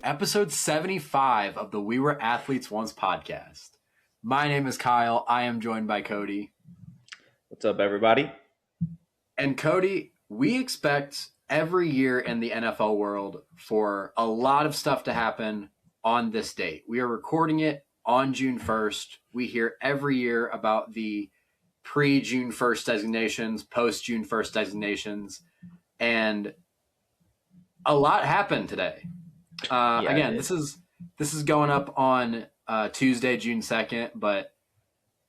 episode 75 of the We Were Athletes Once podcast. My name is Kyle. I am joined by Cody. What's up, everybody? And Cody, we expect every year in the NFL world for a lot of stuff to happen on this date. We are recording it on June 1st. We hear every year about the pre-June 1st designations, post-June 1st designations, and a lot happened today. Again, this is going up on Tuesday, June 2nd, but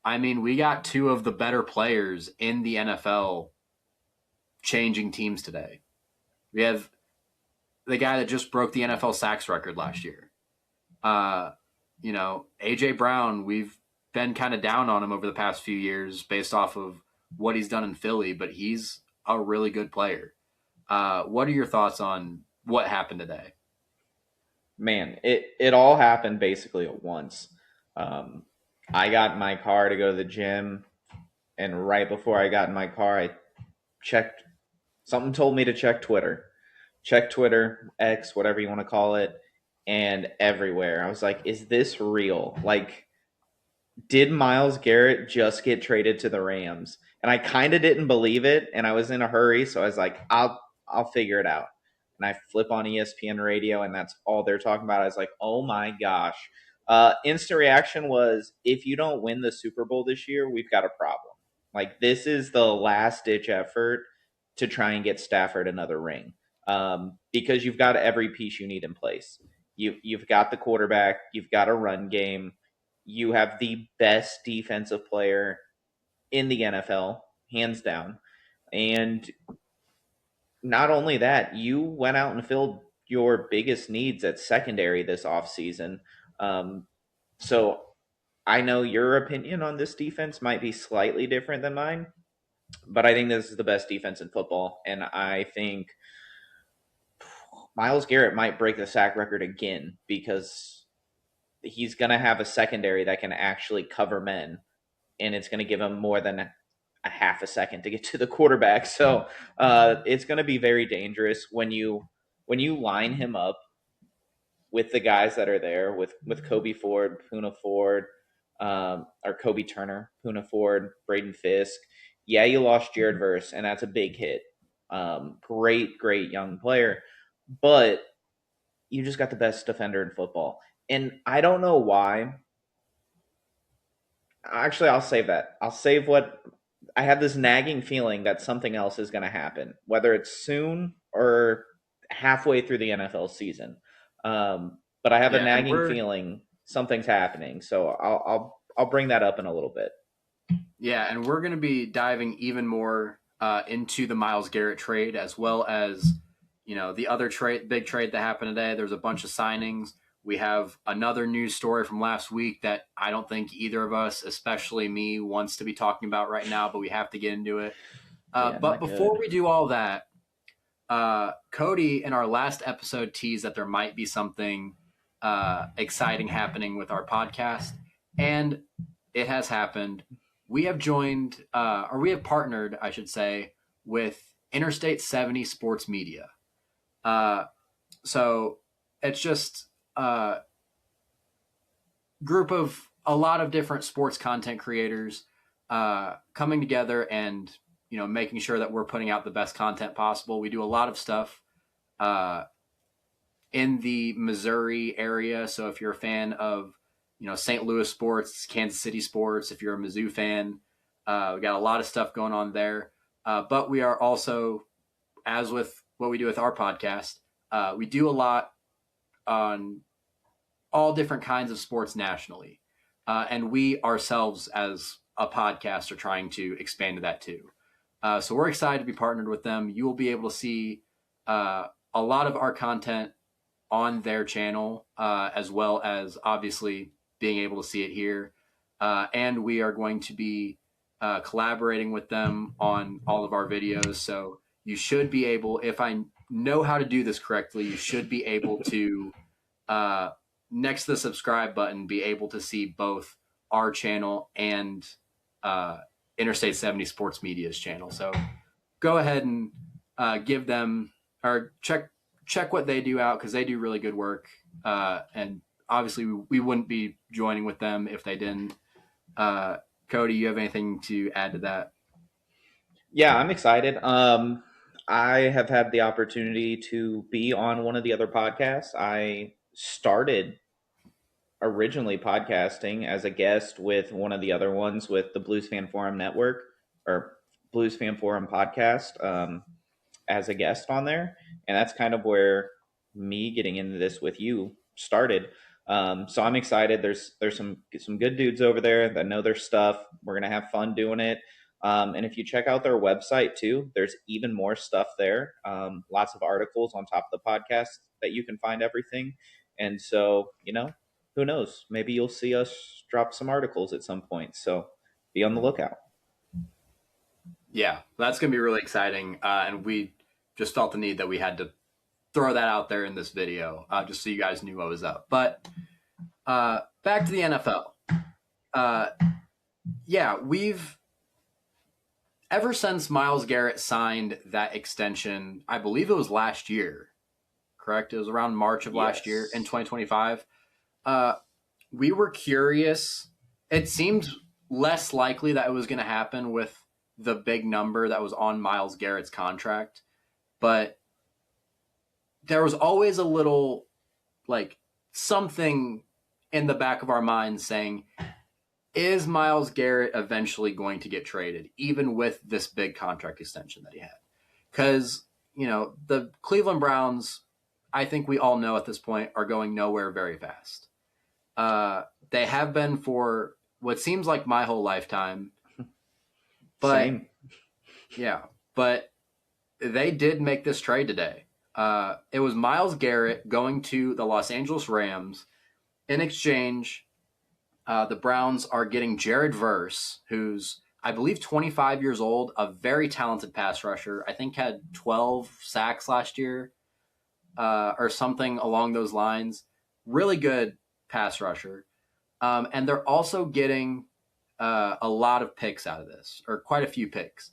I mean, we got two of the better players in the NFL changing teams today. We have the guy that just broke the NFL sacks record last year. A.J. Brown, we've been kind of down on him over the past few years based off of what he's done in Philly, but he's a really good player. What are your thoughts on what happened today? Man, it all happened basically at once. I got in my car to go to the gym, and right before I got in my car, I checked. Something told me to check Twitter. Check Twitter, X, whatever you want to call it, and everywhere. I was like, is this real? Like, did Myles Garrett just get traded to the Rams? And I kind of didn't believe it, and I was in a hurry, so I was like, I'll figure it out. And I flip on ESPN radio, and that's all they're talking about. I was like, oh my gosh. Instant reaction was, if you don't win the Super Bowl this year, we've got a problem. Like, this is the last-ditch effort to try and get Stafford another ring, because you've got every piece you need in place. You've got the quarterback. You've got a run game. You have the best defensive player in the NFL, hands down. And not only that, you went out and filled your biggest needs at secondary this offseason. So I know your opinion on this defense might be slightly different than mine, but I think this is the best defense in football. And I think Myles Garrett might break the sack record again because he's going to have a secondary that can actually cover men, and it's going to give him more than a half a second to get to the quarterback. So it's going to be very dangerous when you line him up with the guys that are there, with Kobe Ford, Poona Ford, or Kobe Turner, Poona Ford, Braden Fisk. Yeah, you lost Jared Verse, and that's a big hit. Great young player, but you just got the best defender in football. And I don't know why. Actually, I'll save that. I'll save what I have this nagging feeling that something else is going to happen, whether it's soon or halfway through the NFL season. But I have a nagging feeling something's happening. So I'll bring that up in a little bit. Yeah, and we're going to be diving even more into the Myles Garrett trade, as well as the other big trade that happened today. There's a bunch of signings. We have another news story from last week that I don't think either of us, especially me, wants to be talking about right now, but we have to get into it. But before we do all that, Cody in our last episode teased that there might be something exciting happening with our podcast, and it has happened. We have partnered, I should say, with Interstate 70 Sports Media. So it's just a group of a lot of different sports content creators coming together and making sure that we're putting out the best content possible. We do a lot of stuff in the Missouri area. So if you're a fan of St. Louis sports, Kansas City sports, if you're a Mizzou fan, we got a lot of stuff going on there. But we are also, as with what we do with our podcast, we do a lot on all different kinds of sports nationally. And we ourselves as a podcast are trying to expand to that too. So we're excited to be partnered with them. You will be able to see a lot of our content on their channel, as well as obviously being able to see it here. And we are going to be collaborating with them on all of our videos. So you should be able, if I know how to do this correctly, you should be able to, next to the subscribe button, be able to see both our channel and Interstate 70 Sports Media's channel. So go ahead and give them, or check check what they do out because they do really good work. And obviously, we wouldn't be joining with them if they didn't. Uh, Cody, you have anything to add to that? Yeah, I'm excited. I have had the opportunity to be on one of the other podcasts. I started originally podcasting as a guest with one of the other ones with the Blues Fan Forum Network or Blues Fan Forum podcast. As a guest on there, and that's kind of where me getting into this with you started. So I'm excited. There's some good dudes over there that know their stuff. We're gonna have fun doing it. And if you check out their website too, there's even more stuff there. Lots of articles on top of the podcast that you can find everything. And so, who knows? Maybe you'll see us drop some articles at some point. So be on the lookout. Yeah, that's going to be really exciting. And we just felt the need that we had to throw that out there in this video, just so you guys knew what was up. But back to the NFL. Uh, yeah, we've ever since Myles Garrett signed that extension, I believe it was last year, correct? It was around March of last year in Yes. 2025. Uh, we were curious. It seemed less likely that it was going to happen with the big number that was on Myles Garrett's contract, but there was always a little like something in the back of our minds saying, is Myles Garrett eventually going to get traded, even with this big contract extension that he had? Because, the Cleveland Browns, I think we all know at this point, are going nowhere very fast. They have been for what seems like my whole lifetime. But Same. yeah, but they did make this trade today. It was Myles Garrett going to the Los Angeles Rams. In exchange, the Browns are getting Jared Verse, who's, I believe, 25 years old, a very talented pass rusher. I think had 12 sacks last year, or something along those lines. Really good pass rusher. And they're also getting a lot of picks out of this, or quite a few picks.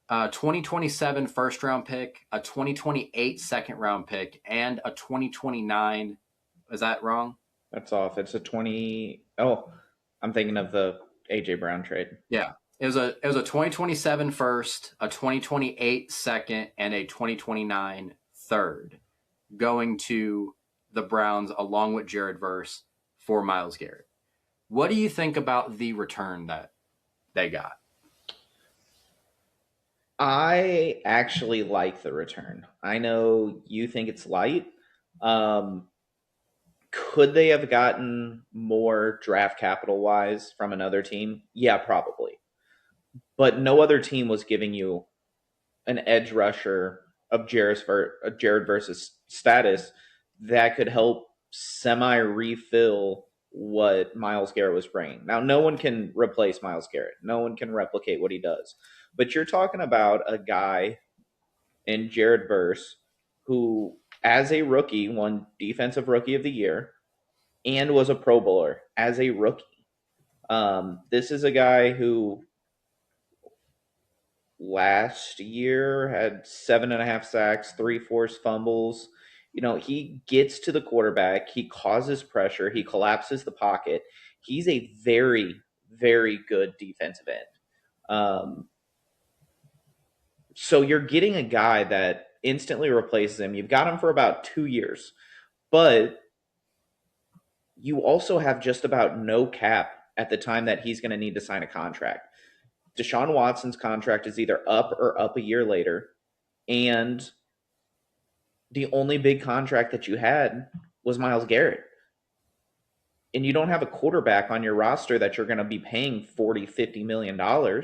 2027 first round pick, a 2028 second round pick, and a 2029. Is that wrong? That's off. It's a 20. Oh, I'm thinking of the AJ Brown trade. Yeah. It was a 2027 first, a 2028 second, and a 2029 third going to the Browns along with Jared Verse for Myles Garrett. What do you think about the return that they got? I actually like the return. I know you think it's light. Um, could they have gotten more draft capital wise from another team? Yeah, probably. But no other team was giving you an edge rusher of Jared versus status that could help semi refill what Myles Garrett was bringing. Now, no one can replace Myles Garrett. No one can replicate what he does. But you're talking about a guy in Jared Verse who, as a rookie, won Defensive Rookie of the Year and was a Pro Bowler as a rookie. This is a guy who last year had 7.5 sacks, three forced fumbles. He gets to the quarterback, he causes pressure, he collapses the pocket. He's a very, very good defensive end. So you're getting a guy that instantly replaces him. You've got him for about 2 years, but you also have just about no cap at the time that he's going to need to sign a contract. Deshaun Watson's contract is either up or up a year later. And the only big contract that you had was Myles Garrett. And you don't have a quarterback on your roster that you're going to be paying $40, $50 million.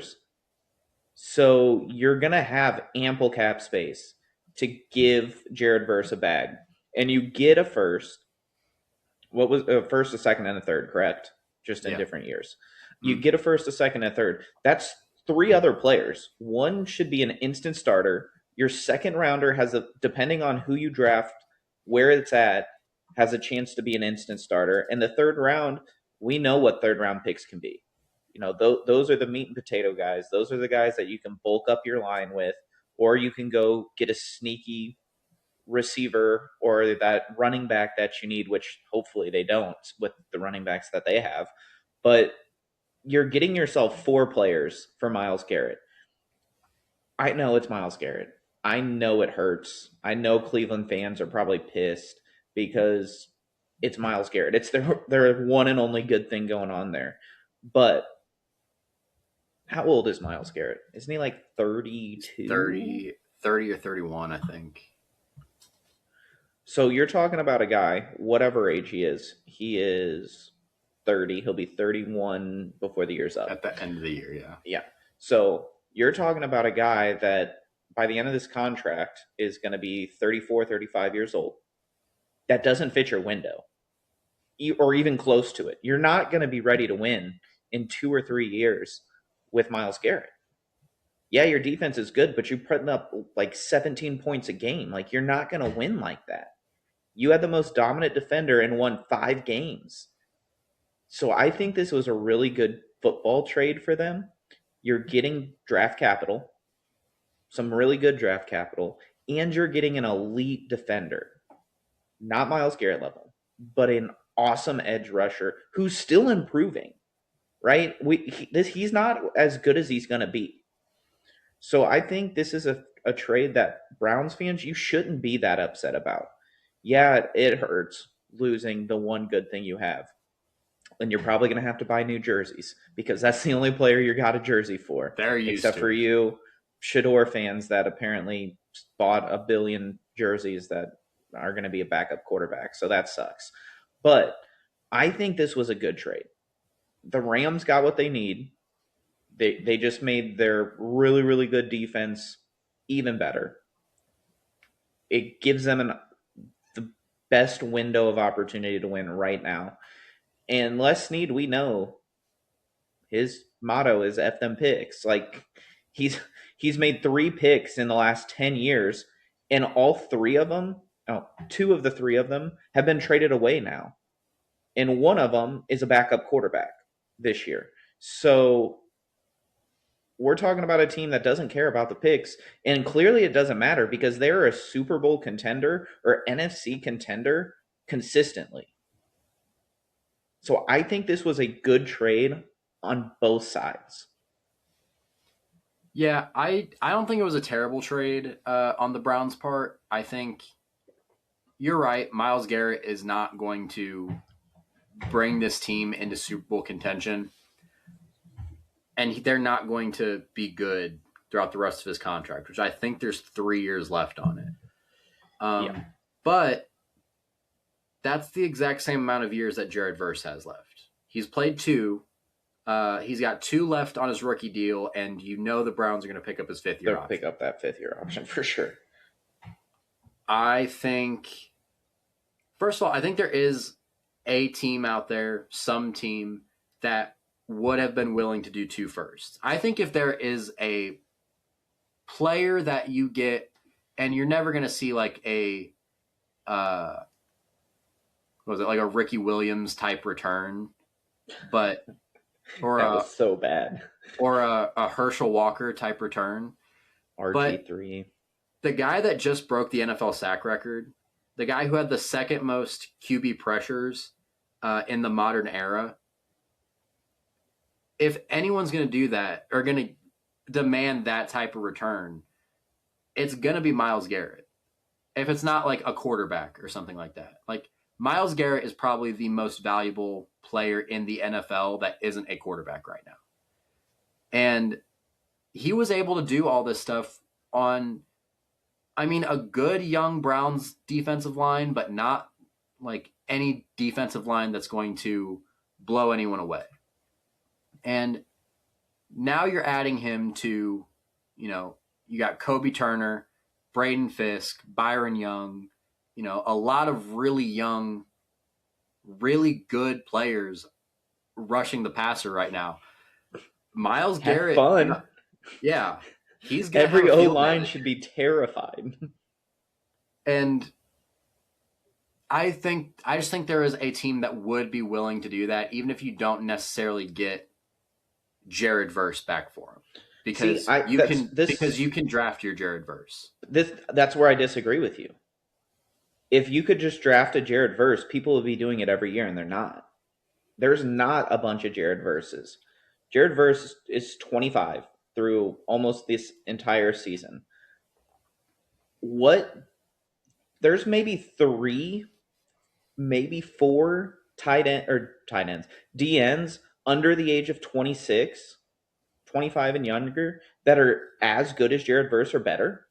So you're going to have ample cap space to give Jared Verse a bag. And you get a first. What was a first, a second, and a third, correct? Just in Yeah. different years. You Mm-hmm. get a first, a second, and a third. That's three other players. One should be an instant starter. Your second rounder has a, depending on who you draft, where it's at, has a chance to be an instant starter. And the third round, we know what third round picks can be. Those are the meat and potato guys. Those are the guys that you can bulk up your line with, or you can go get a sneaky receiver or that running back that you need, which hopefully they don't with the running backs that they have. But you're getting yourself 4 players for Myles Garrett. I know it's Myles Garrett. I know it hurts. I know Cleveland fans are probably pissed because it's Myles Garrett. It's their one and only good thing going on there. But how old is Myles Garrett? Isn't he like 32? 30 or 31, I think. So you're talking about a guy, whatever age he is 30. He'll be 31 before the year's up. At the end of the year, yeah. Yeah. So you're talking about a guy that by the end of this contract is going to be 34, 35 years old. That doesn't fit your window or even close to it. You're not going to be ready to win in 2 or 3 years with Myles Garrett. Yeah, your defense is good, but you're putting up like 17 points a game. Like, you're not going to win like that. You had the most dominant defender and won 5 games. So I think this was a really good football trade for them. You're getting draft capital, some really good draft capital, and you're getting an elite defender. Not Myles Garrett level, but an awesome edge rusher who's still improving, right? He's not as good as he's going to be. So I think this is a trade that Browns fans, you shouldn't be that upset about. Yeah, it hurts losing the one good thing you have. And you're probably going to have to buy new jerseys because that's the only player you got a jersey for. They're used except to for it. you, Shador fans that apparently bought a billion jerseys that are going to be a backup quarterback. So that sucks. But I think this was a good trade. The Rams got what they need. They just made their really, really good defense even better. It gives them the best window of opportunity to win right now. And Les Snead, we know his motto is F them picks. Like, he's made 3 picks in the last 10 years, and all 3 of them, 2 of the 3 of them have been traded away now. And one of them is a backup quarterback this year. So we're talking about a team that doesn't care about the picks, and clearly it doesn't matter because they're a Super Bowl contender or NFC contender consistently. So I think this was a good trade on both sides. Yeah, I don't think it was a terrible trade on the Browns' part. I think you're right. Myles Garrett is not going to bring this team into Super Bowl contention, and they're not going to be good throughout the rest of his contract, which I think there's 3 years left on it. Yeah. But that's the exact same amount of years that Jared Verse has left. He's played 2. He's got 2 left on his rookie deal, and you know the Browns are going to pick up his 5th-year option. They'll pick up that 5th-year option for sure. I think, first of all, I think there is a team out there, some team, that would have been willing to do 2 firsts. I think if there is a player that you get, and you're never going to see like a, what was it, like a Ricky Williams type return, but or that was so bad. Or a Herschel Walker type return. RG3. But the guy that just broke the NFL sack record, the guy who had the second most QB pressures in the modern era, if anyone's going to do that or going to demand that type of return, it's going to be Myles Garrett. If it's not like a quarterback or something like that. Like, Myles Garrett is probably the most valuable player in the NFL that isn't a quarterback right now. And he was able to do all this stuff on, I mean, a good young Browns defensive line, but not like any defensive line that's going to blow anyone away. And now you're adding him to, you got Kobe Turner, Braden Fisk, Byron Young, a lot of really young, really good players rushing the passer right now. Myles Garrett, fun. Yeah, he's gonna every have a O field line day. should be terrified. And I just think there is a team that would be willing to do that, even if you don't necessarily get Jared Verse back for him, because you can draft your Jared Verse. That's where I disagree with you. If you could just draft a Jared Verse, people would be doing it every year, and they're not. There's not a bunch of Jared Verses. Jared Verse is 25 through almost this entire season. What? There's maybe three, maybe four tight ends, DNs under the age of 26, 25 and younger that are as good as Jared Verse or better.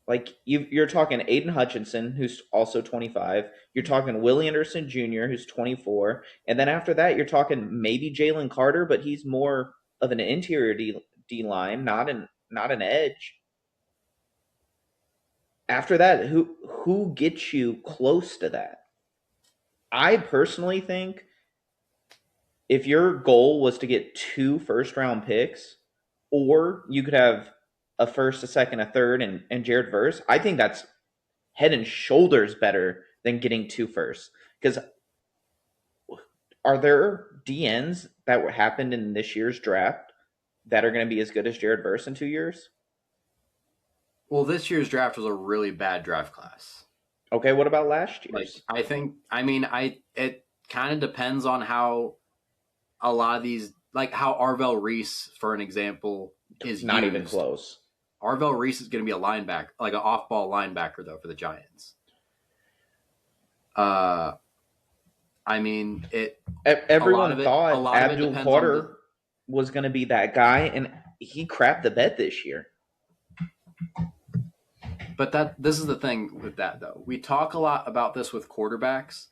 Like you're talking Aiden Hutchinson, who's also 25. You're talking Willie Anderson Jr., who's 24, and then after that, you're talking maybe Jalen Carter, but he's more of an interior D line, not an edge. After that, who gets you close to that? I personally think if your goal was to get 2 first-round picks, or you could have a first, a second, a third, and Jared Verse, I think that's head and shoulders better than getting 2 firsts. Because are there DNs that happened in this year's draft that are going to be as good as Jared Verse in 2 years? Well, this year's draft was a really bad draft class. Okay, what about last Like, year's? I think, I mean, it kind of depends on how a lot of these, like how Arvell Reese, for an example, is Not even used. close. Arvell Reese is going to be a linebacker, like an off-ball linebacker, though, for the Giants. I mean, Everyone thought of it Abdul depends on Carter was going to be that guy, and he crapped the bed this year. but this is the thing with that though. We talk a lot about this with quarterbacks.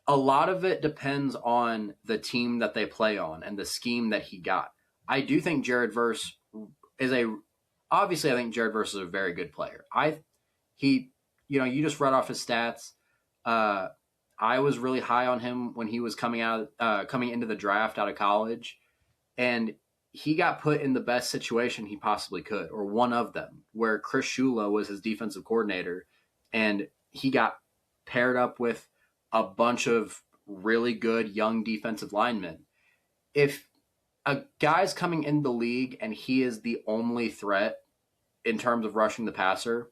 A lot of it depends on the team that they play on and the scheme that he got. I do think Jared Verse is a obviously I think Jared Verse is a very good player. He you just read off his stats. Uh, I was really high on him when he was coming into the draft out of college, and he got put in the best situation he possibly could, or one of them, where Chris Shula was his defensive coordinator, and he got paired up with a bunch of really good young defensive linemen. If a guy's coming in the league and he is the only threat in terms of rushing the passer,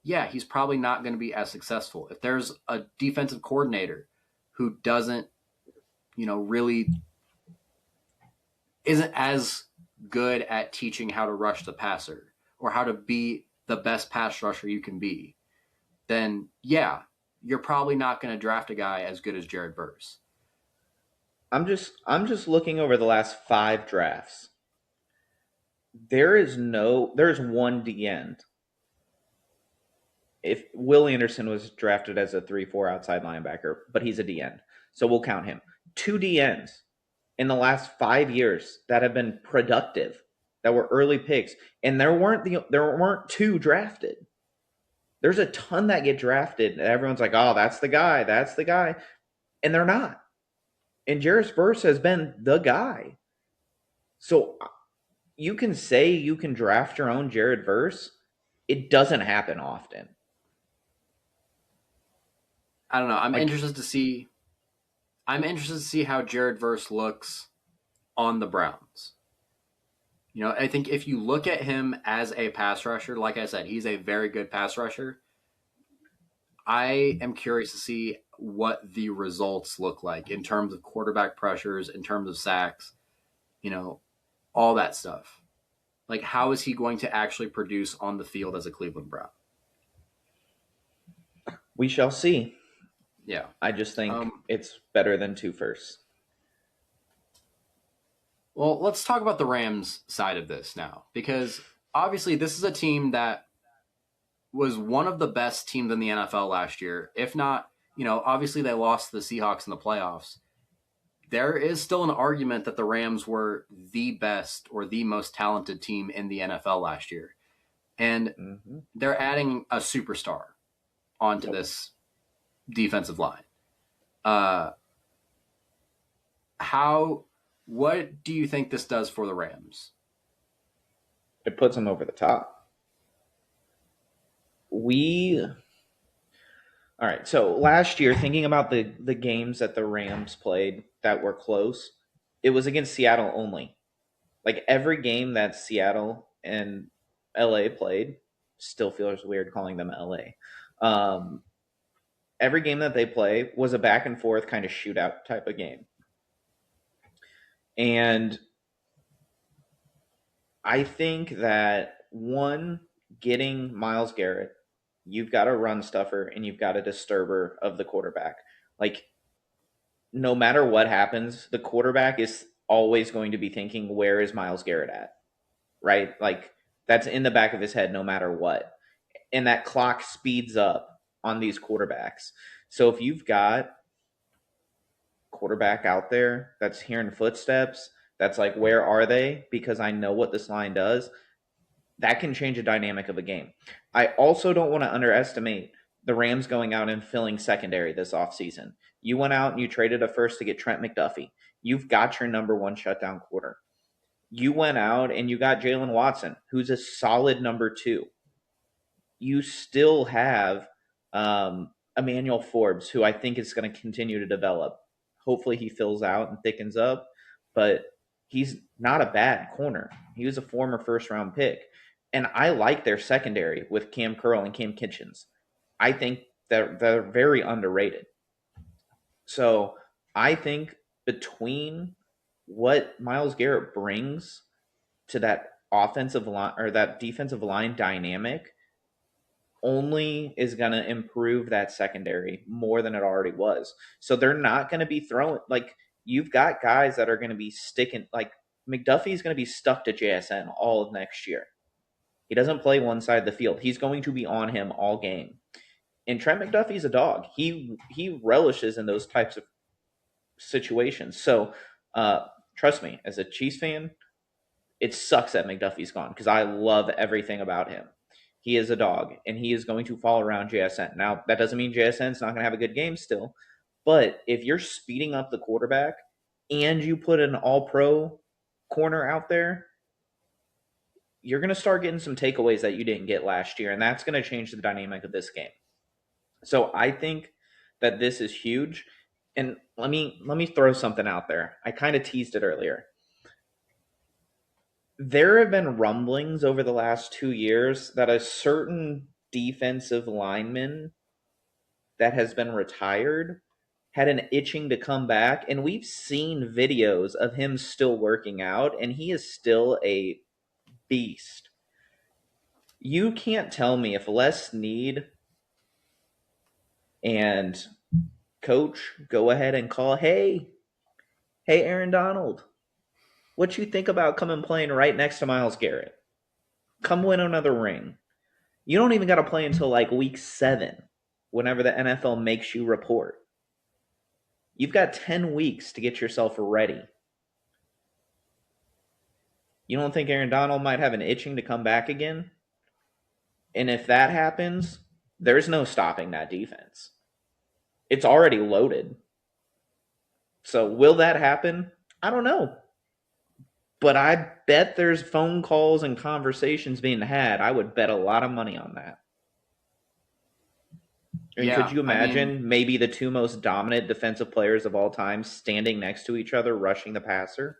yeah, he's probably not going to be as successful. If there's a defensive coordinator who doesn't, really isn't as good at teaching how to rush the passer or how to be the best pass rusher you can be, then yeah, you're probably not going to draft a guy as good as Jared Verse. I'm just looking over the last 5 drafts. There's one D end. If Will Anderson was drafted as a 3-4 outside linebacker, but he's a D end, so we'll count him. 2 DNs in the last 5 years that have been productive, that were early picks, and there weren't 2 drafted. There's a ton that get drafted, and everyone's like, "Oh, that's the guy," and they're not. And Jarris Verse has been the guy. So you can say you can draft your own Jared Verse. It doesn't happen often. I don't know. I'm Like, interested to see. I'm interested to see how Jared Verse looks on the Browns. I think if you look at him as a pass rusher, like I said, he's a very good pass rusher. I am curious to see what the results look like in terms of quarterback pressures, in terms of sacks, you know, all that stuff. Like, how is he going to actually produce on the field as a Cleveland Brown? we shall see. Yeah. I just think it's better than 2 firsts. Well, let's talk about the Rams side of this now, because obviously this is a team that was one of the best teams in the NFL last year. If not, obviously they lost to the Seahawks in the playoffs. There is still an argument that the Rams were the best or the most talented team in the NFL last year. And they're adding a superstar onto this defensive line. What do you think this does for the Rams? It puts them over the top. All right. So last year, thinking about the games that the Rams played that were close, it was against Seattle only. Like every game that Seattle and LA played, still feels weird calling them LA. Every game that they play was a back and forth kind of shootout type of game. And I think that one, getting Myles Garrett, you've got a run stuffer and you've got a disturber of the quarterback. Like, no matter what happens, the quarterback is always going to be thinking, where is Myles Garrett at? Right? Like, that's in the back of his head no matter what. And that clock speeds up on these quarterbacks. So if you've got quarterback out there that's hearing footsteps, that's like, where are they? Because I know what this line does. That can change the dynamic of a game. I also don't want to underestimate the Rams going out and filling secondary this offseason. You went out and you traded a first to get Trent McDuffie. You've got your number one shutdown corner. You went out and you got Jalen Watson, who's a solid number two. You still have Emmanuel Forbes, who I think is going to continue to develop. Hopefully he fills out and thickens up, but he's not a bad corner. He was a former first-round pick. And I like their secondary with Cam Curl and Cam Kitchens. I think they're very underrated. So I think between what Myles Garrett brings to that offensive line or that defensive line dynamic only is going to improve that secondary more than it already was. So they're not going to be throwing, like, you've got guys that are going to be sticking, like McDuffie's going to be stuck to JSN all of next year. He doesn't play one side of the field. He's going to be on him all game. And Trent McDuffie's a dog. He relishes in those types of situations. So trust me, as a Chiefs fan, it sucks that McDuffie's gone because I love everything about him. He is a dog, and he is going to fall around JSN. Now, that doesn't mean JSN's not going to have a good game still, but if you're speeding up the quarterback and you put an all-pro corner out there, you're going to start getting some takeaways that you didn't get last year, and that's going to change the dynamic of this game. So I think that this is huge. And let me throw something out there. I kind of teased it earlier. There have been rumblings over the last 2 years that a certain defensive lineman that has been retired had an itching to come back, and we've seen videos of him still working out, and he is still a beast. You can't tell me if Les Snead and coach go ahead and call, hey Aaron Donald, what you think about coming playing right next to Myles Garrett? Come win another ring. You don't even got to play until like week 7, whenever the NFL makes you report. You've got 10 weeks to get yourself ready. You don't think Aaron Donald might have an itching to come back again? And if that happens, there's no stopping that defense. It's already loaded. So will that happen? I don't know. But I bet there's phone calls and conversations being had. I would bet a lot of money on that. I mean, could you imagine maybe the two most dominant defensive players of all time standing next to each other, rushing the passer?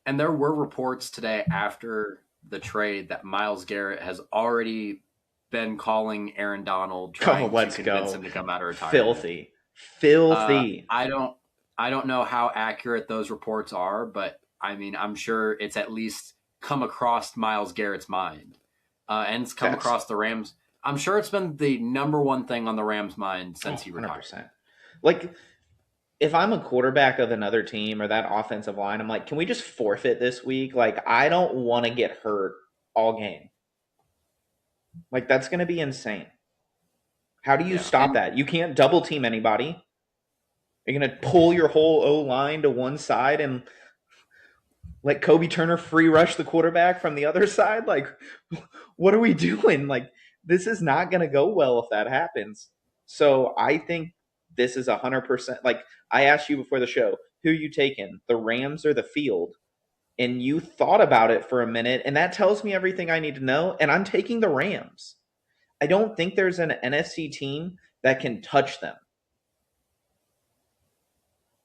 And there were reports today after the trade that Myles Garrett has already been calling Aaron Donald, trying to convince him to come out of retirement. Filthy. I don't know how accurate those reports are, but I mean, I'm sure it's at least come across Myles Garrett's mind, and it's come across the Rams. I'm sure it's been the number one thing on the Rams' mind since he retired. 100%. Like, if I'm a quarterback of another team or that offensive line, I'm like, can we just forfeit this week? Like, I don't want to get hurt all game. Like, that's going to be insane. How do you stop that? You can't double team anybody. You're going to pull your whole O-line to one side and let Kobe Turner free rush the quarterback from the other side? Like, what are we doing? Like, this is not going to go well if that happens. So I think this is 100%. Like, I asked you before the show, who are you taking, the Rams or the field? And you thought about it for a minute, and that tells me everything I need to know, and I'm taking the Rams. I don't think there's an NFC team that can touch them.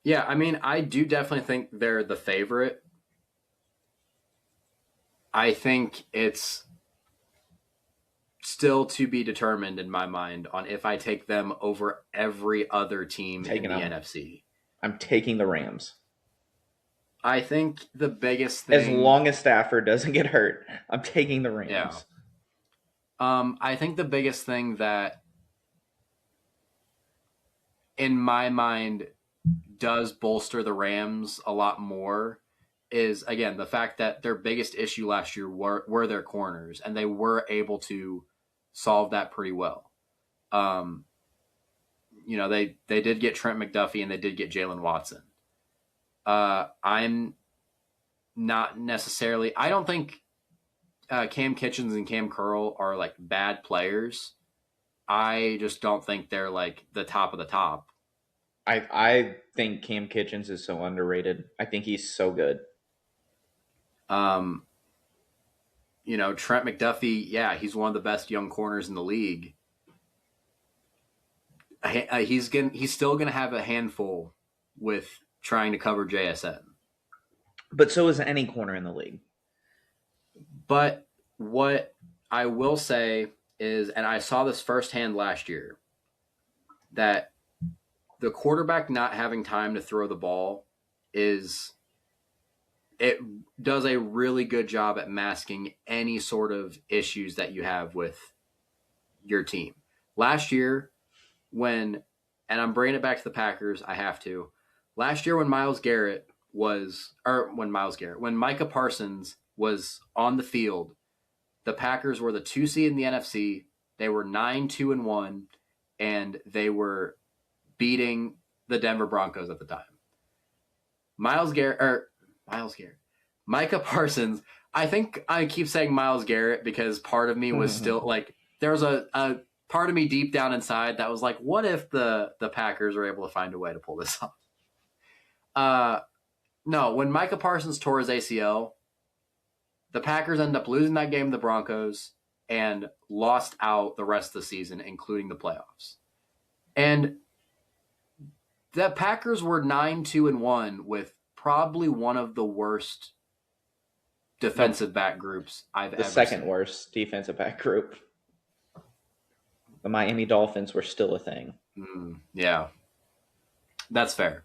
Yeah, I mean, I do definitely think they're the favorite. I think it's still to be determined in my mind on if I take them over every other team in Taking the them. NFC. I'm taking the Rams. I think the biggest As thing, long as Stafford doesn't get hurt, I'm taking the yeah. Rams. I think the biggest thing that, in my mind, does bolster the Rams a lot more is, again, the fact that their biggest issue last year were their corners, and they were able to solve that pretty well. Um, they did get Trent McDuffie and they did get Jalen Watson. I'm not necessarily. I don't think Cam Kitchens and Cam Curl are like bad players. I just don't think they're like the top of the top. I think Cam Kitchens is so underrated. I think he's so good. Um, Trent McDuffie, yeah, he's one of the best young corners in the league. He's still gonna have a handful with trying to cover JSN. But so is any corner in the league. But what I will say is, and I saw this firsthand last year, that the quarterback not having time to throw the ball it does a really good job at masking any sort of issues that you have with your team. Last year, and I'm bringing it back to the Packers, I have to. Last year when when Micah Parsons was on the field, the Packers were the 2 seed in the NFC. They were 9-2-1, and they were beating the Denver Broncos at the time. Micah Parsons. I think I keep saying Myles Garrett because part of me was still like, there was a part of me deep down inside that was like, what if the Packers were able to find a way to pull this off? No, when Micah Parsons tore his ACL, the Packers ended up losing that game to the Broncos and lost out the rest of the season, including the playoffs. And the Packers were 9-2-1 with probably one of the worst defensive back groups I've ever seen. The second worst defensive back group. The Miami Dolphins were still a thing. Yeah, that's fair.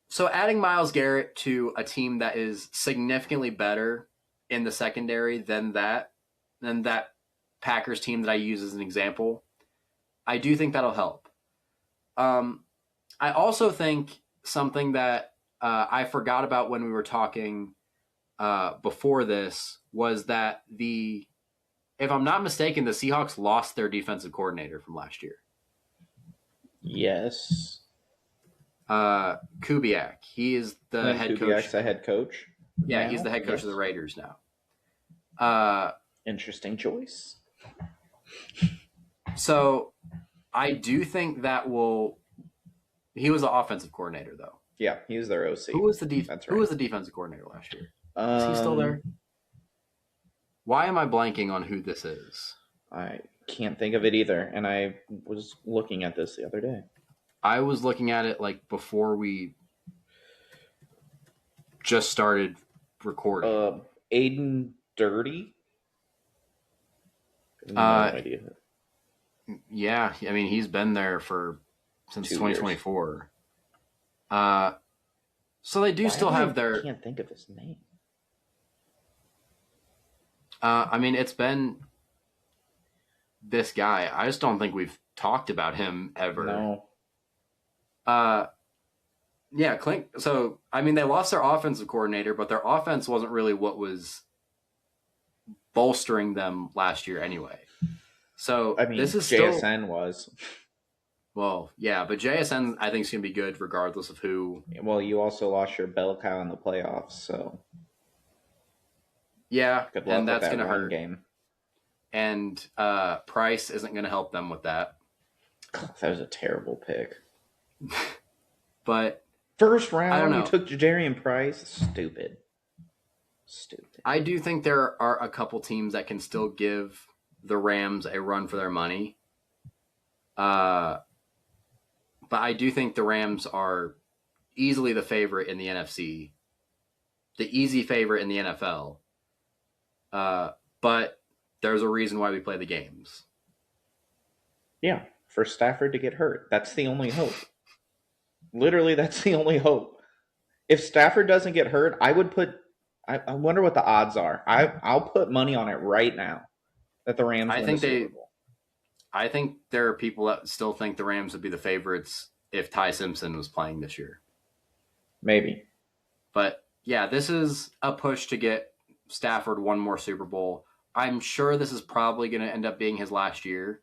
So adding Myles Garrett to a team that is significantly better in the secondary than that Packers team that I use as an example, I do think that'll help. I also think something that I forgot about when we were talking before this was that if I'm not mistaken, the Seahawks lost their defensive coordinator from last year. Yes. Kubiak. He is the head coach. Kubiak's the head coach. Yeah, now? He's the head coach of the Raiders now. Interesting choice. So I do think that he was the offensive coordinator though. Yeah, he was their OC. Who was the defensive coordinator last year? Is he still there? Why am I blanking on who this is? I can't think of it either, and I was looking at this the other day. I was looking at it like before we just started recording. Aiden Dirty? No idea. Yeah, I mean, he's been there since 2024. So they do still have their... I can't think of his name. I mean, it's been this guy. I just don't think we've talked about him ever. No. Yeah, Clint. So, I mean, they lost their offensive coordinator, but their offense wasn't really what was bolstering them last year anyway. So, I mean, this is JSN was. Well, yeah, but JSN, I think, is going to be good regardless of who. Well, you also lost your bell cow in the playoffs, so. Yeah, good luck and that's with that going to hurt. Game. And Price isn't going to help them with that. That was a terrible pick. But first round, I don't know. You took Jadarian Price. Stupid. I do think there are a couple teams that can still give the Rams a run for their money. But I do think the Rams are easily the favorite in the NFC, the easy favorite in the NFL. But there's a reason why we play the games. Yeah, for Stafford to get hurt. That's the only hope. Literally, that's the only hope. If Stafford doesn't get hurt, I would put. I wonder what the odds are. I'll put money on it right now that the Rams I win the think Super they Bowl. I think there are people that still think the Rams would be the favorites if Ty Simpson was playing this year. Maybe. But yeah, this is a push to get Stafford one more Super Bowl. I'm sure this is probably going to end up being his last year.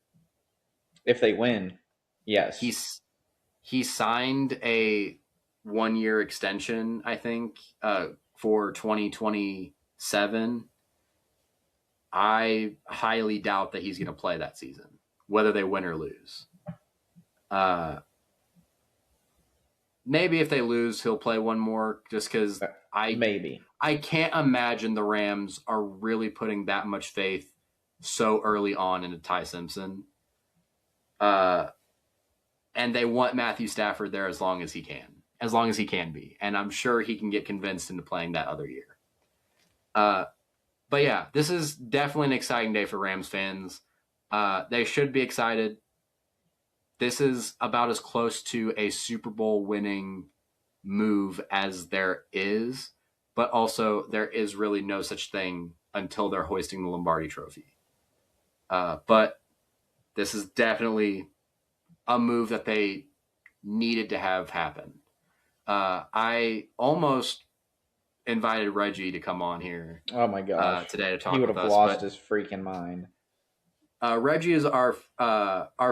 If they win, yes. He's he signed a 1 year extension, I think, for 2027. I highly doubt that he's going to play that season, whether they win or lose. Uh, Maybe if they lose, he'll play one more, just because I Maybe. I can't imagine the Rams are really putting that much faith so early on into Ty Simpson. Uh, and they want Matthew Stafford there as long as he can be. And I'm sure he can get convinced into playing that other year. Uh, but yeah, this is definitely an exciting day for Rams fans. They should be excited. This is about as close to a Super Bowl winning move as there is, but also there is really no such thing until they're hoisting the Lombardi Trophy. But this is definitely a move that they needed to have happen. I almost invited Reggie to come on here Oh my gosh. today to He talk would with have us, lost but his freaking mind. Reggie is our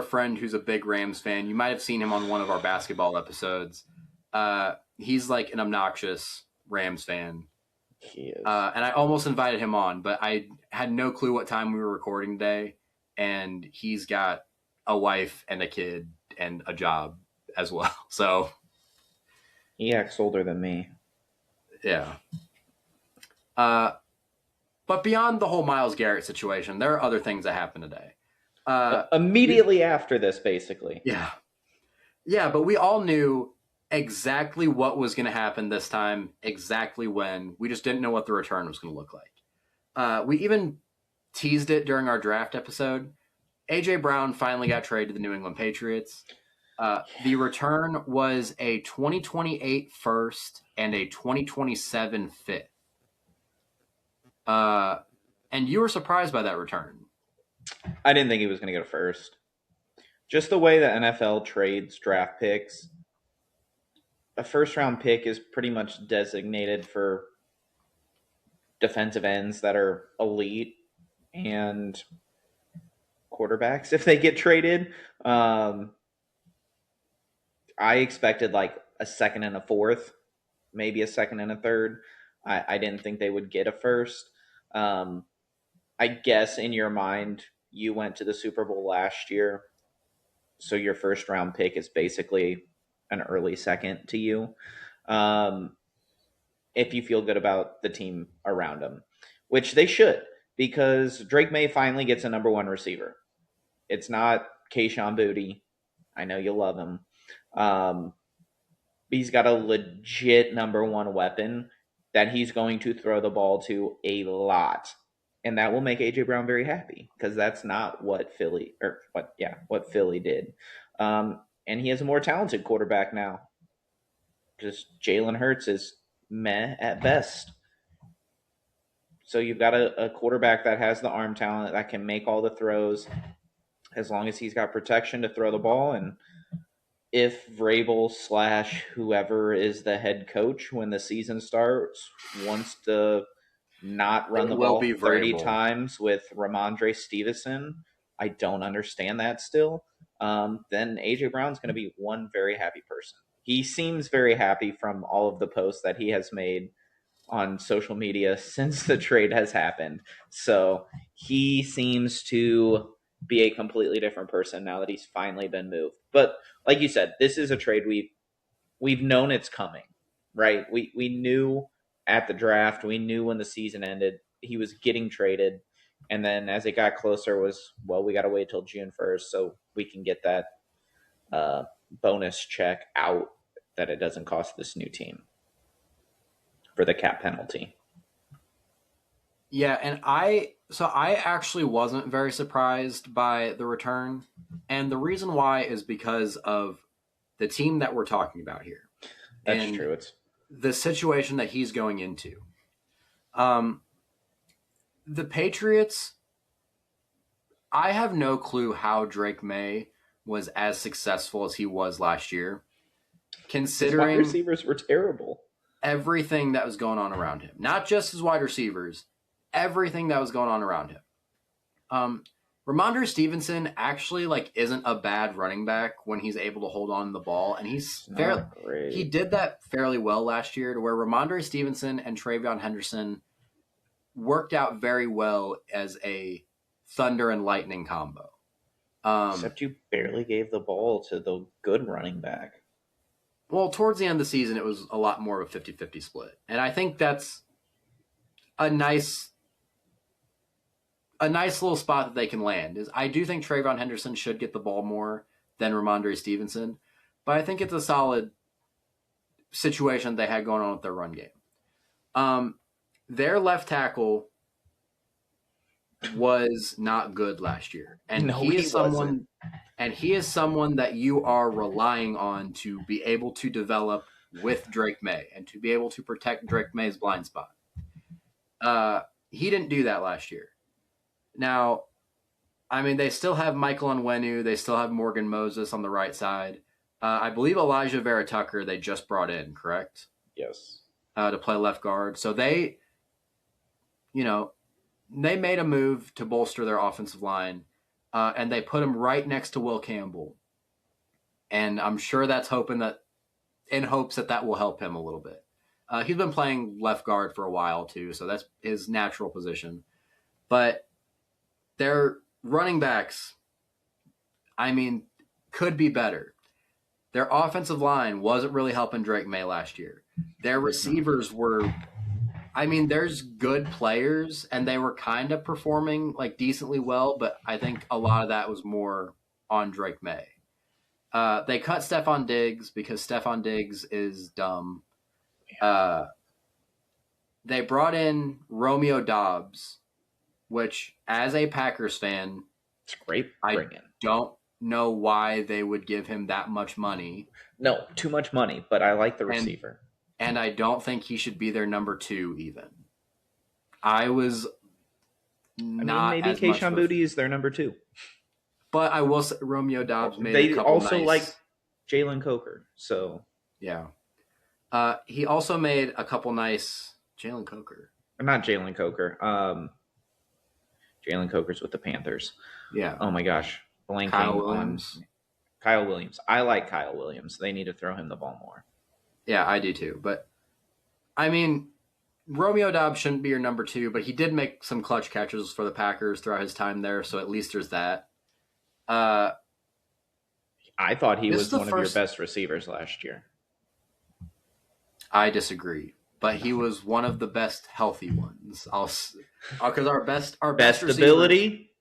friend who's a big Rams fan. You might have seen him on one of our basketball episodes. He's like an obnoxious Rams fan. He is. And I almost invited him on, but I had no clue what time we were recording today. And he's got a wife and a kid and a job as well. So, He acts older than me. yeah. Uh, but beyond the whole Myles Garrett situation, there are other things that happened today. Immediately after this, basically. Yeah. Yeah, but we all knew exactly what was going to happen this time, exactly when. We just didn't know what the return was going to look like. We even teased it during our draft episode. A.J. Brown finally got traded to the New England Patriots. The return was a 2028 first and a 2027 fifth. And you were surprised by that return. I didn't think he was going to get a first. Just the way the NFL trades draft picks, a first round pick is pretty much designated for defensive ends that are elite and quarterbacks if they get traded. I expected like a second and a fourth, maybe a second and a third. I didn't think they would get a first. I guess in your mind, you went to the Super Bowl last year, so your first round pick is basically an early second to you. Um, if you feel good about the team around them, which they should, because Drake May finally gets a number one receiver. It's not Kayshon Boutte. I know you love him. Um, he's got a legit number one weapon that he's going to throw the ball to a lot. And that will make AJ Brown very happy because that's not what what Philly did. And he has a more talented quarterback now. Just Jalen Hurts is meh at best. So you've got a quarterback that has the arm talent that can make all the throws as long as he's got protection to throw the ball. And if Vrabel / whoever is the head coach when the season starts wants to not run the Will be ball 30 Vrabel. times with Ramondre Stevenson, I don't understand that still. Then AJ Brown's going to be one very happy person. He seems very happy from all of the posts that he has made on social media since the trade has happened. So he seems to be a completely different person now that he's finally been moved. But like you said, this is a trade we've known it's coming, right? We knew at the draft, we knew when the season ended, he was getting traded. And then as it got closer was, well, we got to wait till June 1st so we can get that bonus check out that it doesn't cost this new team for the cap penalty. Yeah, and So I actually wasn't very surprised by the return, and the reason why is because of the team that we're talking about here That's and true. It's the situation that he's going into. Um, the Patriots, I have no clue how Drake May was as successful as he was last year, his wide considering receivers were terrible. everything that was going on around him. Not just his wide receivers, everything that was going on around him. Um, Ramondre Stevenson actually like isn't a bad running back when he's able to hold on to the ball, and It's not he great. did that fairly well last year, to where Ramondre Stevenson and Travion Henderson worked out very well as a thunder and lightning combo. Um, Except you barely gave the ball to the good running back. well, towards the end of the season, it was a lot more of a 50-50 split. And I think that's a nice little spot that they can land. Is I do think Trayvon Henderson should get the ball more than Ramondre Stevenson, but I think it's a solid situation they had going on with their run game. Um, their left tackle was not good last year, and No, he wasn't. he is someone that you are relying on to be able to develop with Drake May and to be able to protect Drake May's blind spot. He didn't do that last year. Now, I mean, they still have Michael Onwenu. They still have Morgan Moses on the right side. I believe Elijah Vera Tucker they just brought in, correct? Yes. To play left guard. So they, you know, they made a move to bolster their offensive line, and they put him right next to Will Campbell. And I'm sure that's in hopes that that will help him a little bit. He's been playing left guard for a while too, so that's his natural position. But their running backs, I mean, could be better. Their offensive line wasn't really helping Drake May last year. Their receivers were, I mean, there's good players and they were kind of performing like decently well, but I think a lot of that was more on Drake May. They cut Stephon Diggs because Stephon Diggs is dumb. They brought in Romeo Dobbs, which, as a Packers fan, It's great I bringing. don't know why they would give him that much money. No, too much money, but I like the receiver. And I don't think he should be their number 2 even. I was not maybe as much Kayshon Boutte is their number 2. but I will say Romeo Dobbs made They a couple also nice, like Jalen Coker, so yeah. He also made a couple nice Jalen Coker. not Jalen Coker. Jalen Coker's with the Panthers. Yeah. Oh my gosh, blanking Kyle on Williams. Kyle Williams. I like Kyle Williams. They need to throw him the ball more. Yeah, I do too. But I mean, Romeo Dobbs shouldn't be your number 2, but he did make some clutch catches for the Packers throughout his time there, so at least there's that. I thought he This was is the one of your first- best receivers last year. I disagree, but he was one of the best healthy ones. Because our best Best receivers- ability?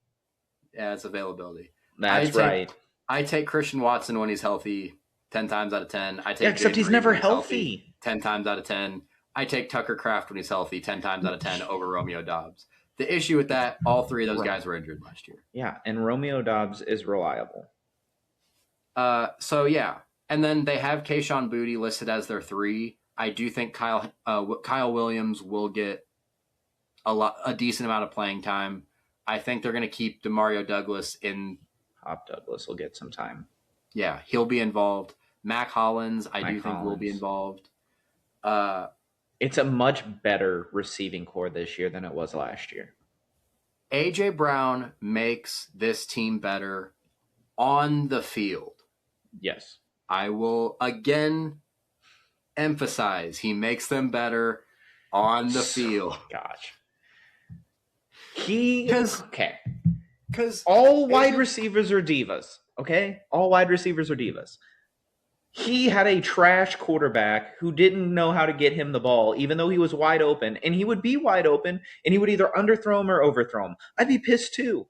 Yeah, it's availability. That's right. I take Christian Watson when he's healthy 10 times out of 10. I take Except Jaden he's Reed never when he's healthy. 10 times out of 10. I take Tucker Kraft when he's healthy 10 times out of 10 over Romeo Dobbs. The issue with that, all 3 of those guys were injured last year. Yeah, and Romeo Dobbs is reliable. So yeah, and then they have Kayshon Boutte listed as their 3. I do think Kyle Williams will get a decent amount of playing time. I think they're going to keep Demario Douglas in. Hop Douglas will get some time. Yeah, he'll be involved. Mac Hollins, I do think will be involved. It's a much better receiving core this year than it was last year. AJ Brown makes this team better on the field. Yes. I will again emphasize he makes them better on the field. Gosh. Because all wide receivers are divas, okay? All wide receivers are divas. He had a trash quarterback who didn't know how to get him the ball, even though he was wide open, and he would be wide open, and he would either underthrow him or overthrow him. I'd be pissed too.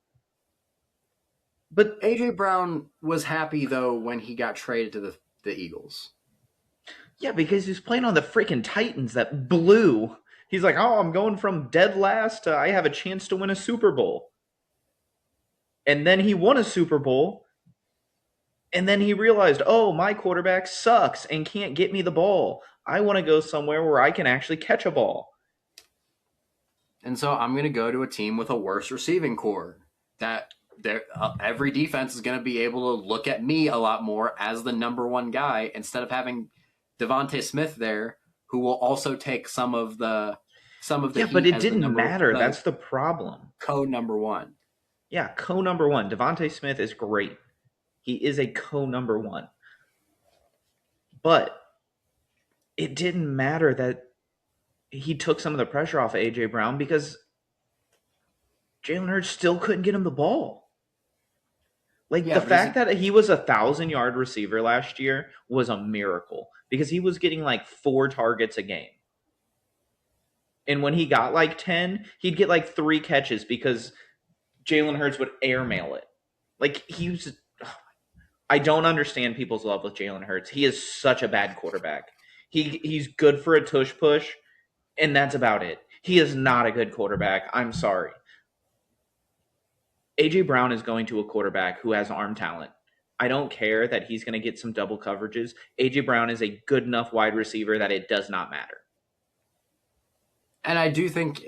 But AJ Brown was happy though when he got traded to the Eagles. yeah, because he was playing on the freaking Titans that blew He's like, oh, I'm going from dead last to I have a chance to win a Super Bowl. And then he won a Super Bowl. And then he realized, oh, my quarterback sucks and can't get me the ball. I want to go somewhere where I can actually catch a ball. And so I'm going to go to a team with a worse receiving core. That every defense is going to be able to look at me a lot more as the number one guy instead of having Devontae Smith there, who will also take some of the Yeah, but heat it as the didn't number matter. the That's the problem. co number one. Yeah, co number one. Devontae Smith is great. He is a co number one. But it didn't matter that he took some of the pressure off of A.J. Brown because Jalen Hurts still couldn't get him the ball. Like the Yeah, but is fact it? that he was 1,000-yard receiver last year was a miracle because he was getting like 4 targets a game. And when he got like 10, he'd get like 3 catches because Jalen Hurts would airmail it. Like he was. I don't understand people's love with Jalen Hurts. He is such a bad quarterback. He's good for a tush push, and that's about it. He is not a good quarterback. I'm sorry. AJ Brown is going to a quarterback who has arm talent. I don't care that he's going to get some double coverages. AJ Brown is a good enough wide receiver that it does not matter. And I do think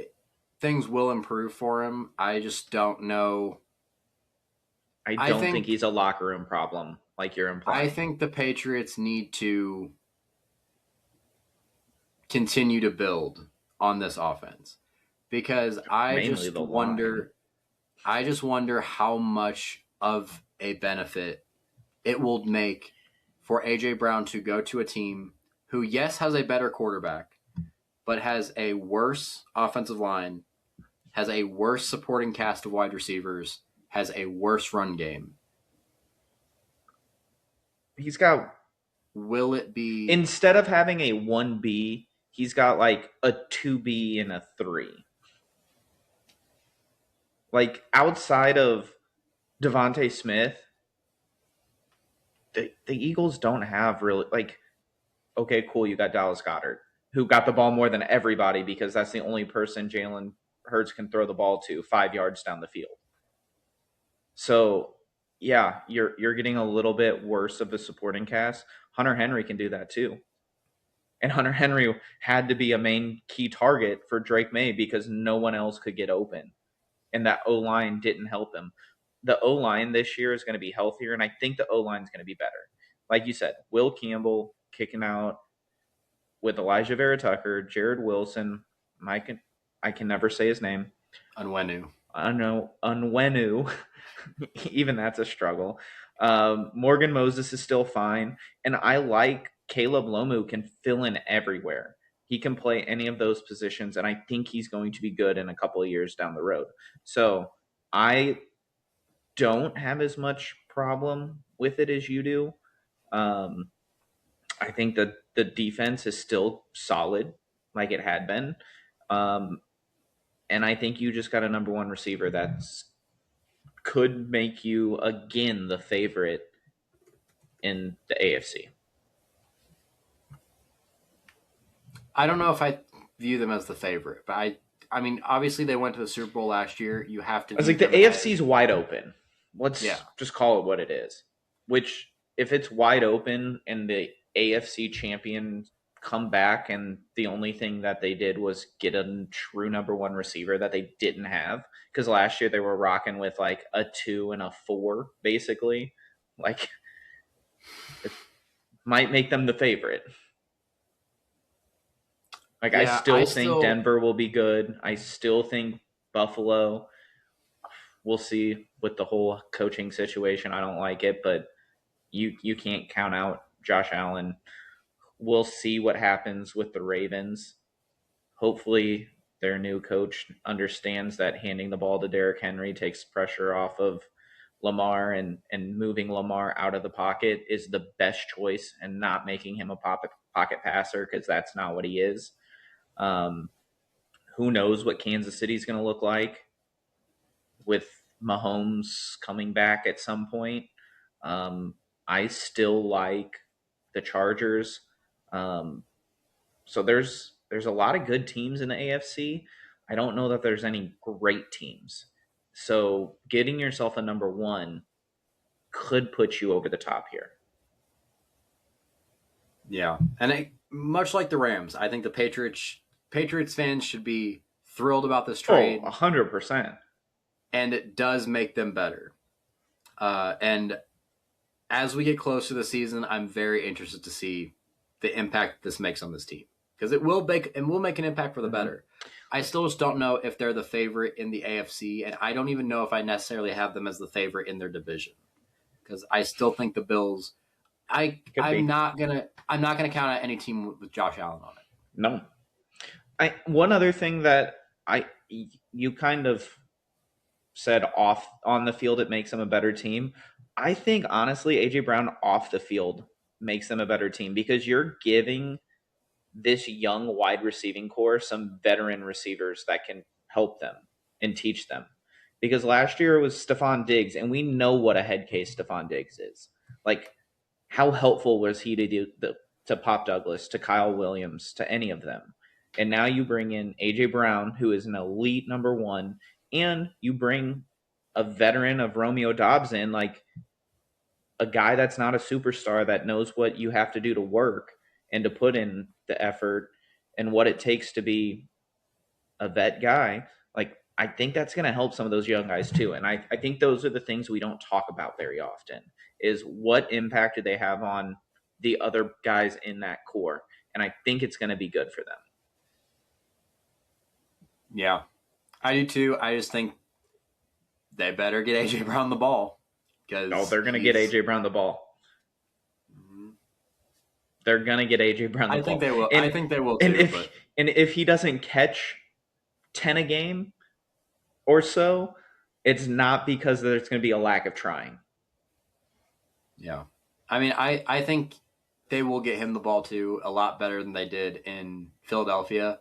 things will improve for him. I just don't know. I I don't think think he's a locker room problem like you're I implying. think the Patriots need to continue to build on this offense because Mainly the line. I just wonder how much of a benefit it will make for AJ Brown to go to a team who yes has a better quarterback but has a worse offensive line, has a worse supporting cast of wide receivers, has a worse run game. He's got, Will it be? instead of having a 1B, he's got like a 2B and a 3. Like outside of Devontae Smith, the Eagles don't have really like, okay, cool, you got Dallas Goedert, who got the ball more than everybody because that's the only person Jalen Hurts can throw the ball to 5 yards down the field. So yeah, you're getting a little bit worse of a supporting cast. Hunter Henry can do that too. And Hunter Henry had to be a main key target for Drake May because no one else could get open. And that O line didn't help him. The O line this year is going to be healthier, and I think the O line is going to be better. Like you said, Will Campbell kicking out with Elijah Vera Tucker, Jared Wilson, Mike, I can never say his name. Unwenu. I know Unwenu, even that's a struggle. Morgan Moses is still fine, and I like Caleb Lomu can fill in everywhere. He can play any of those positions, and I think he's going to be good in a couple of years down the road. So I don't have as much problem with it as you do. Um, I think that the defense is still solid, like it had been. Um, and I think you just got a number one receiver that's could make you again the favorite in the AFC. I don't know if I view them as the favorite, but I mean, obviously they went to the Super Bowl last year. You have to I was view like, the them as AFC's wide open. yeah. Let's just call it what it is. Which, if it's wide open and the AFC champion come back and the only thing that they did was get a true number one receiver that they didn't have, because last year they were rocking with like a 2 and a 4, basically. Like, it might make them the favorite. Like, I Yeah, I still think still Denver will be good. I still think Buffalo. We'll see with the whole coaching situation. I don't like it, but you can't count out Josh Allen. We'll see what happens with the Ravens. Hopefully, their new coach understands that handing the ball to Derrick Henry takes pressure off of Lamar, and moving Lamar out of the pocket is the best choice, and not making him a pocket passer because that's not what he is. Um, who knows what Kansas City's going to look like with Mahomes coming back at some point. Um, I still like the Chargers. Um, so there's a lot of good teams in the AFC. I don't know that there's any great teams. So getting yourself a number one could put you over the top here. Yeah, and much like the Rams, I think the Patriots fans should be thrilled about this Oh, trade, 100%. and it does make them better. And as we get close to the season, I'm very interested to see the impact this makes on this team because it will make an impact for the better. I still just don't know if they're the favorite in the AFC, and I don't even know if I necessarily have them as the favorite in their division because I still think the Bills. I'm not gonna count out any team with Josh Allen on it. No. One other thing that you kind of said off on the field, it makes them a better team. I think honestly, AJ Brown off the field makes them a better team because you're giving this young wide receiving core some veteran receivers that can help them and teach them. Because last year it was Stephon Diggs, and we know what a head case Stephon Diggs is. Like, how helpful was he to Pop Douglas, to Kyle Williams, to any of them? And now you bring in AJ Brown, who is an elite number one, and you bring a veteran of Romeo Doubs in, like a guy that's not a superstar that knows what you have to do to work and to put in the effort and what it takes to be a vet guy. Like, I think that's going to help some of those young guys too. And I think those are the things we don't talk about very often is what impact do they have on the other guys in that core. And I think it's going to be good for them. Yeah, I do too. I just think they better get AJ Brown the ball because they're going to get AJ Brown the ball. They're going to get AJ Brown the ball. I think they will. I think they will too. And if he doesn't catch 10 a game or so, it's not because there's going to be a lack of trying. Yeah. I mean, I think they will get him the ball too a lot better than they did in Philadelphia.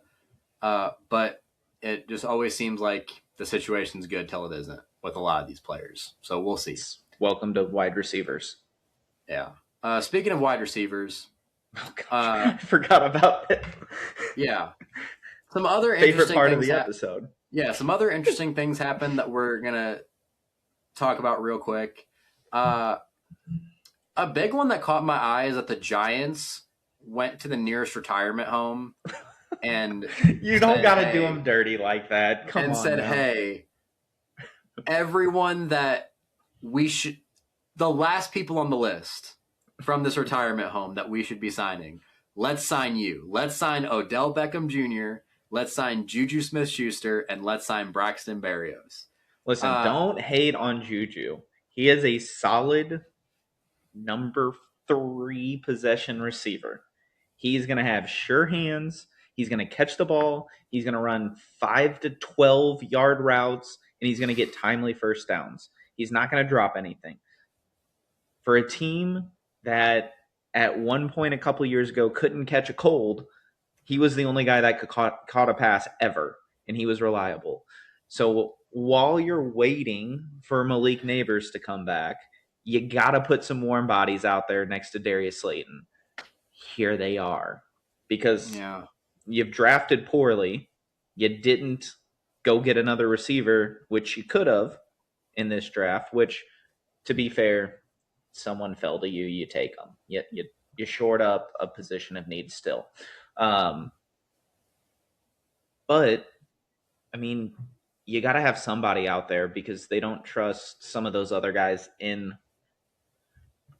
But it just always seems like the situation's good till it isn't with a lot of these players. So we'll see. Welcome to wide receivers. Yeah. Speaking of wide receivers. Oh, gosh. I forgot about it. Yeah. Some other favorite part of the episode. Yeah, some other interesting things happened that we're going to talk about real quick. A big one that caught my eye is that the Giants went to the nearest retirement home and you don't got to do them dirty like that. Come on. And said, hey, everyone that the last people on the list from this retirement home that we should be signing, let's sign you. Let's sign Odell Beckham Jr., let's sign Juju Smith-Schuster, and let's sign Braxton Berrios. Listen, don't hate on Juju. He is a solid number 3 possession receiver. He's going to have sure hands. He's going to catch the ball. He's going to run 5 to 12 yard routes, and he's going to get timely first downs. He's not going to drop anything. For a team that at one point a couple years ago couldn't catch a cold, he was the only guy that could caught a pass ever, and he was reliable. So while you're waiting for Malik Neighbors to come back, you got to put some warm bodies out there next to Darius Slayton. Here they are. Because you've drafted poorly. You didn't go get another receiver, which you could have in this draft, which, to be fair, someone fell to you, you take them. You short up a position of need still. But, I mean, you got to have somebody out there because they don't trust some of those other guys in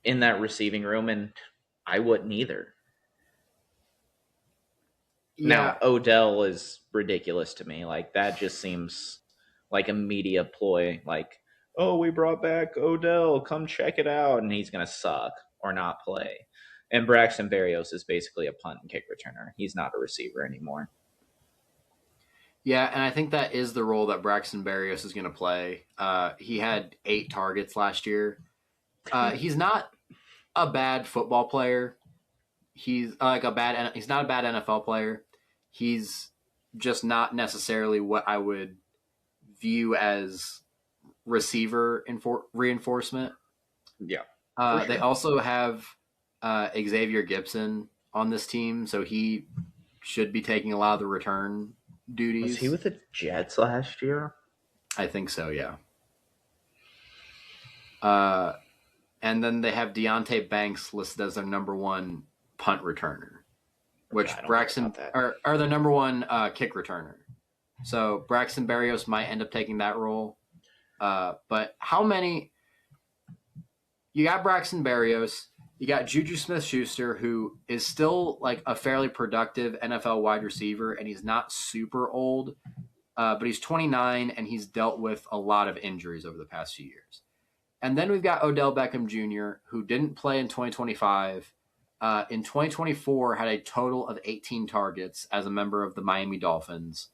that receiving room, and I wouldn't either. Yeah. Now, Odell is ridiculous to me. Like, that just seems like a media ploy. Like, oh, we brought back Odell, come check it out, and he's going to suck or not play. And Braxton Berrios is basically a punt and kick returner. He's not a receiver anymore. Yeah, and I think that is the role that Braxton Berrios is going to play. He had 8 targets last year. He's not a bad football player. He's not a bad NFL player. He's just not necessarily what I would view as receiver reinforcement. Yeah. They also have Xavier Gibson on this team, so he should be taking a lot of the return Was he duties. with the Jets last year? I think so, yeah. Uh, and then they have Deontay Banks listed as their number one punt returner, Okay, which I don't know Braxton about that. or the number one kick returner. So Braxton Berrios might end up taking that role. But how many? You got Braxton Berrios. You got Juju Smith-Schuster, who is still like a fairly productive NFL wide receiver, and he's not super old, but he's 29 and he's dealt with a lot of injuries over the past few years. And then we've got Odell Beckham Jr., who didn't play in 2025. In 2024, had a total of 18 targets as a member of the Miami Dolphins.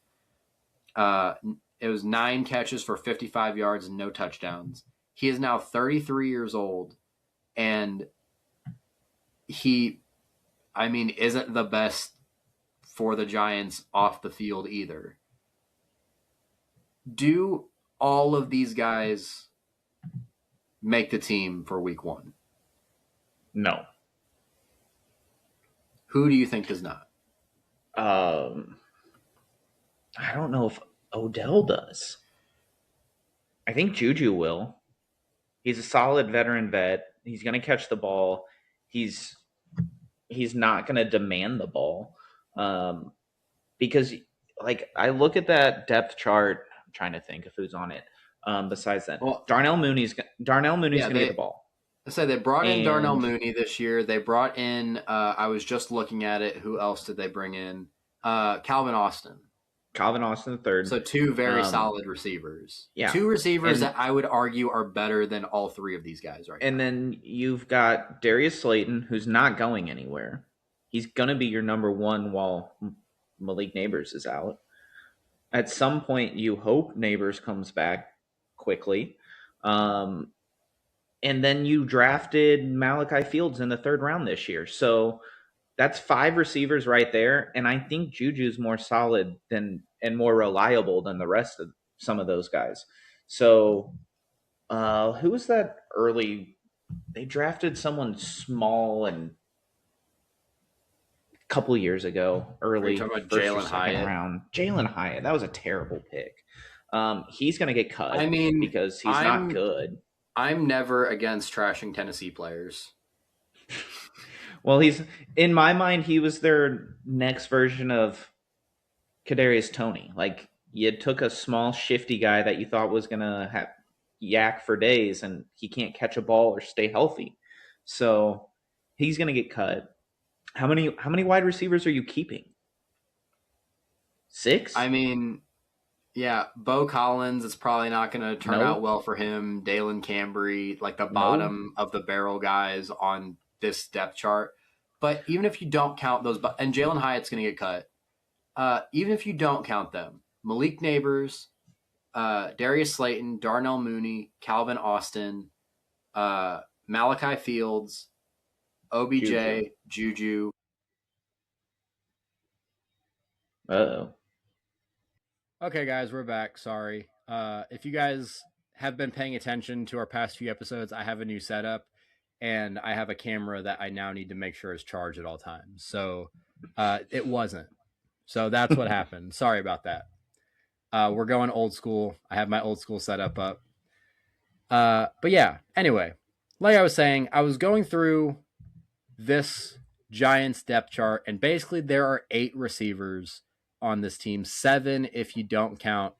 Uh, it was 9 catches for 55 yards and no touchdowns. He is now 33 years old, and he, I mean, isn't the best for the Giants off the field either. Do all of these guys make the team for week one? No. Who do you think does not? I don't know if Odell does. I think Juju will. He's a solid veteran vet. He's going to catch the ball. He's not going to demand the ball, because like I look at that depth chart. I'm trying to think of who's on it. Besides that, Well, Darnell Mooney's yeah, going to get the ball, they brought in Darnell and Mooney this year. They brought in. I was just looking at it. Who else did they bring in? Calvin Austin. Calvin Austin the third. So two very Um, solid receivers. yeah, Two receivers and that I would argue are better than all three of these guys right and now. then you've got Darius Slayton, who's not going anywhere. He's going to be your number one while Malik Neighbors is out. At some point, you hope Neighbors comes back quickly. Um, and then you drafted Malachi Fields in the third round this year. So that's 5 receivers right there. And I think Juju's more solid than and more reliable than the rest of some of those guys. So who was that early? They drafted someone small and a couple years ago, Are you early talking about first or Jalen second Hyatt? round. Jalen Hyatt. That was a terrible pick. He's going to get I cut mean, because he's not I'm good. I'm never against trashing Tennessee players. Well, he's in my mind. He was their next version of Kadarius Toney. Like you took a small, shifty guy that you thought was gonna have yak for days, and he can't catch a ball or stay healthy. So he's gonna get cut. How many wide receivers are you keeping? 6? I mean, yeah, Bo Collins is probably not going to turn out No, well for him. Dalen Cambry, like the no. bottom of the barrel guys on this depth chart. But even if you don't count those, and Jalen Hyatt's going to get cut, even if you don't count them, Malik Neighbors, Darius Slayton, Darnell Mooney, Calvin Austin, Malachi Fields, Juju. OBJ, Juju. Oh. Okay, guys, we're back. Sorry. If you guys have been paying attention to our past few episodes, I have a new setup and I have a camera that I now need to make sure is charged at all times. So it wasn't. So that's what happened. Sorry about that. We're going old school. I have my old school setup up. But yeah, anyway, like I was saying, I was going through this Giants depth chart, and basically there are 8 receivers on this team, 7 if you don't count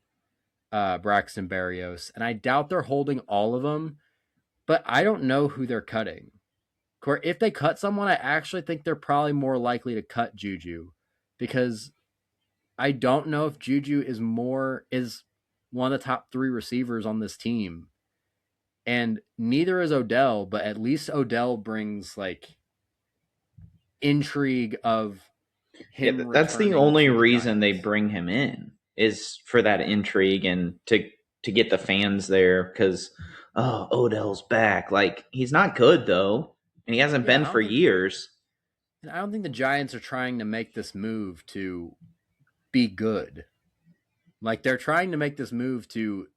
Braxton Berrios, and I doubt they're holding all of them, but I don't know who they're cutting. If they cut someone, I actually think they're probably more likely to cut Juju, because I don't know if Juju is one of the top 3 receivers on this team, and neither is Odell, but at least Odell brings like intrigue of Yeah, him that's the returning only to the reason they Giants. bring him in is for that intrigue and to get the fans there because Odell's back. Like he's not good though, and he hasn't Yeah, been for years. I don't think the Giants are trying to make this move to be good. Like they're trying to make this move to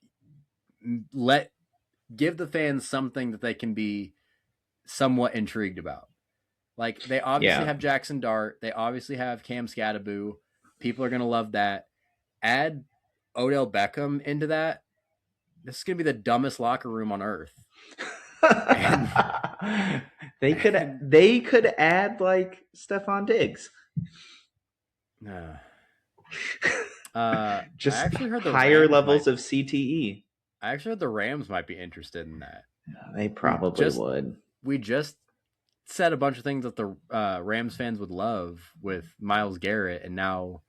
let give the fans something that they can be somewhat intrigued about. Like they obviously Yeah. have Jackson Dart, they obviously have Cam Scattaboo. People are gonna love that. Add Odell Beckham into that. This is gonna be the dumbest locker room on earth. And they could and they could add like Stephon Diggs. uh, I Just actually heard the higher Rams levels might. of CTE. I actually heard the Rams might be interested in that. They We probably just would. we just said a bunch of things that the Rams fans would love with Myles Garrett, and now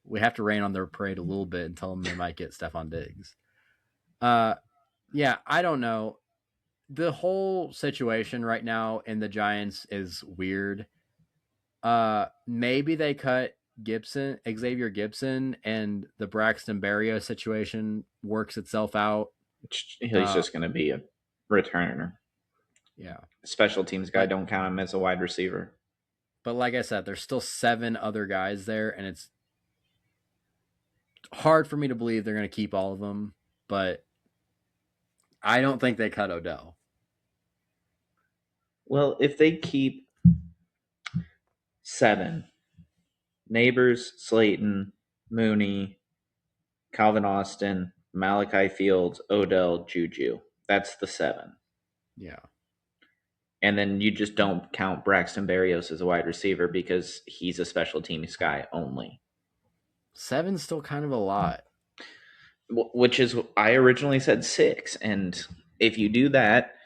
we have to rain on their parade a little bit and tell them they might get Stephon Diggs. Yeah, I don't know. The whole situation right now in the Giants is weird. Maybe they cut Xavier Gibson, and the Braxton Berrios situation works itself out. He's just going to be a returner. Yeah, Special teams guy, but don't count him as a wide receiver. like I said, there's still 7 other guys there, and it's hard for me to believe they're going to keep all of them. But I don't think they cut Odell. Well, if they keep 7, Neighbors, Slayton, Mooney, Calvin Austin, Malachi Fields, Odell, Juju. That's the 7. Yeah. And then you just don't count Braxton Berrios as a wide receiver because he's a special teams guy only. 7's still kind of a lot. Which is, I originally said 6. And if you do that,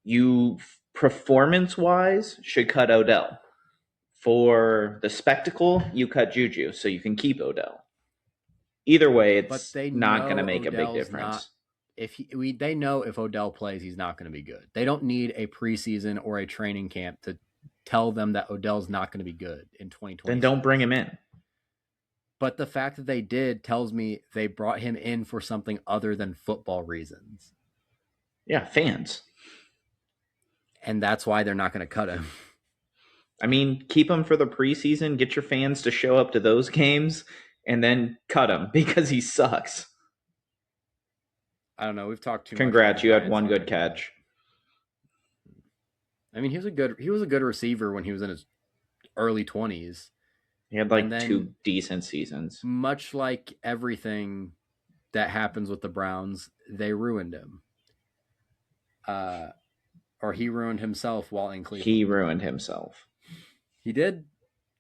you performance-wise should cut Odell. For the spectacle, you cut Juju so you can keep Odell. Either way, it's not going to make a big difference. They know if Odell plays, he's not going to be good. They don't need a preseason or a training camp to tell them that Odell's not going to be good in 2020. Then don't bring him in. But the fact that they did tells me they brought him in for something other than football reasons. Yeah, fans. And that's why they're not going to cut him. I mean, keep him for the preseason, get your fans to show up to those games, and then cut him because he sucks. I don't know. We've talked too much. Congrats, you had one good catch. I mean, he was a good receiver when he was in his early 20s. He had like 2 decent seasons. Much like everything that happens with the Browns, they ruined him. Or he ruined himself while in Cleveland. He ruined himself. He did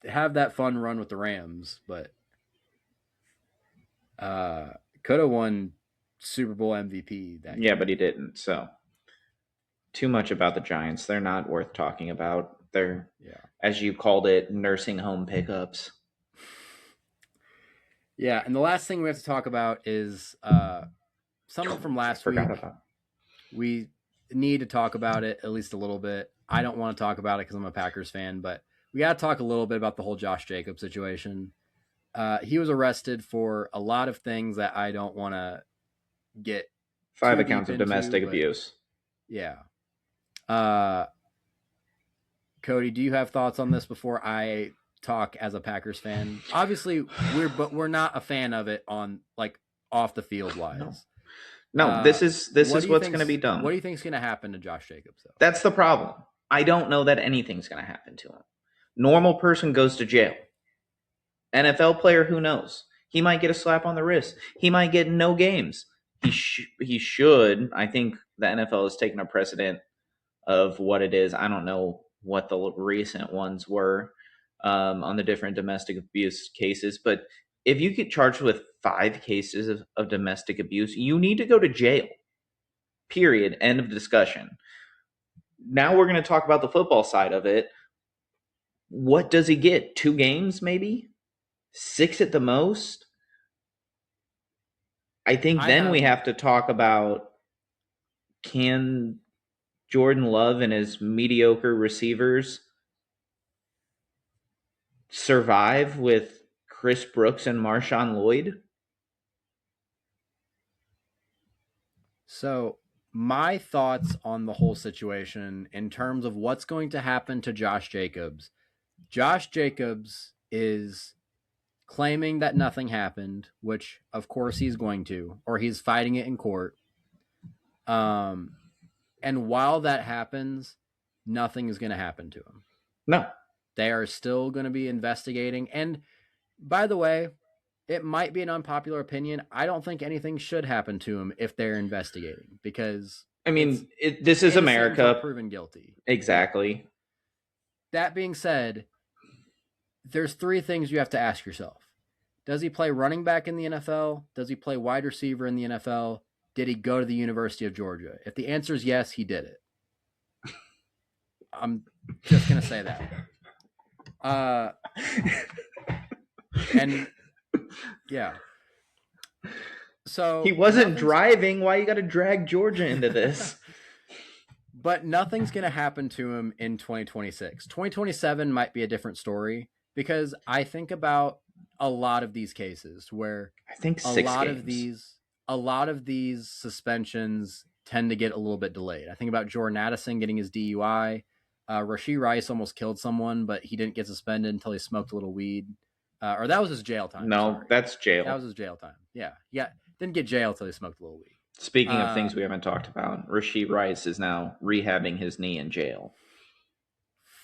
have that fun run with the Rams, but could have won Super Bowl MVP that year. But he didn't. So too much about the Giants. They're not worth talking about. They're, as you called it, nursing home pickups. Yeah, and the last thing we have to talk about is something from last week. We need to talk about it at least a little bit. I don't want to talk about it because I'm a Packers fan, but we got to talk a little bit about the whole Josh Jacobs situation. He was arrested for a lot of things that I don't want to get 5 accounts of domestic abuse. Yeah. Cody, do you have thoughts on this before I talk as a Packers fan? Obviously, we're not a fan of it on like off the field wise. No, this is what's going to be done. What do you think is going to happen to Josh Jacobs, though? That's the problem. I don't know that anything's going to happen to him. Normal person goes to jail. NFL player, who knows? He might get a slap on the wrist. He might get no games. He should. I think the NFL has taken a precedent of what it is. I don't know what the recent ones were on the different domestic abuse cases, but if you get charged with 5 cases of domestic abuse, you need to go to jail. Period. End of discussion. Now we're going to talk about the football side of it. What does he get? 2 games, maybe? 6 at the most? I think we have to talk about, can Jordan Love and his mediocre receivers survive with Chris Brooks and Marshawn Lloyd? So my thoughts on the whole situation in terms of what's going to happen to Josh Jacobs. Josh Jacobs is claiming that nothing happened, which of course he's going to, or he's fighting it in court. And while that happens, nothing is going to happen to him. No. They are still going to be investigating. And by the way, it might be an unpopular opinion. I don't think anything should happen to him if they're investigating, because I it's mean, this is innocent until America. proven guilty. Yeah. Exactly. That being said, there's three things you have to ask yourself. Does he play running back in the NFL? Does he play wide receiver in the NFL? Did he go to the University of Georgia? If the answer is yes, he did it. I'm just going to say that. And yeah. So he wasn't driving. Why you got to drag Georgia into this? But nothing's going to happen to him in 2026. 2027 might be a different story, because I think about a lot of these cases where I think a lot of these suspensions tend to get a little bit delayed. I think about Jordan Addison getting his DUI. Rashee Rice almost killed someone, but he didn't get suspended until he smoked a little weed. Or that was his jail time. No, sorry. That's jail. That was his jail time. Yeah. Didn't get jail until he smoked a little weed. Speaking of things we haven't talked about, Rashee Rice is now rehabbing his knee in jail.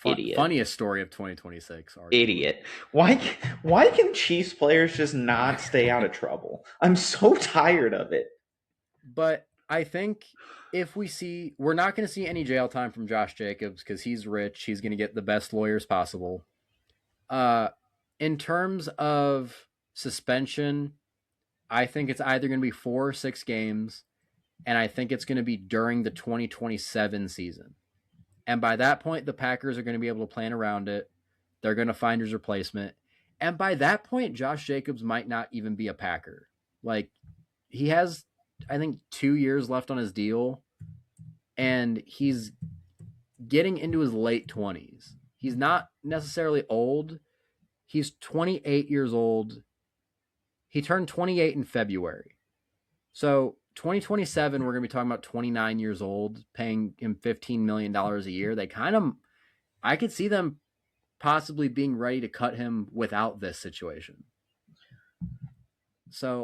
Idiot. Funniest story of 2026. Arguably. Idiot. Why can Chiefs players just not stay out of trouble? I'm so tired of it. But I think we're not going to see any jail time from Josh Jacobs, because he's rich. He's going to get the best lawyers possible. In terms of suspension, I think it's either going to be 4 or 6 games, and I think it's going to be during the 2027 season. And by that point, the Packers are going to be able to plan around it. They're going to find his replacement. And by that point, Josh Jacobs might not even be a Packer. Like, he has, I think, 2 years left on his deal, and he's getting into his late 20s. He's not necessarily old. He's 28 years old. He turned 28 in February. So 2027, we're going to be talking about 29 years old, paying him $15 million a year. I could see them possibly being ready to cut him without this situation. So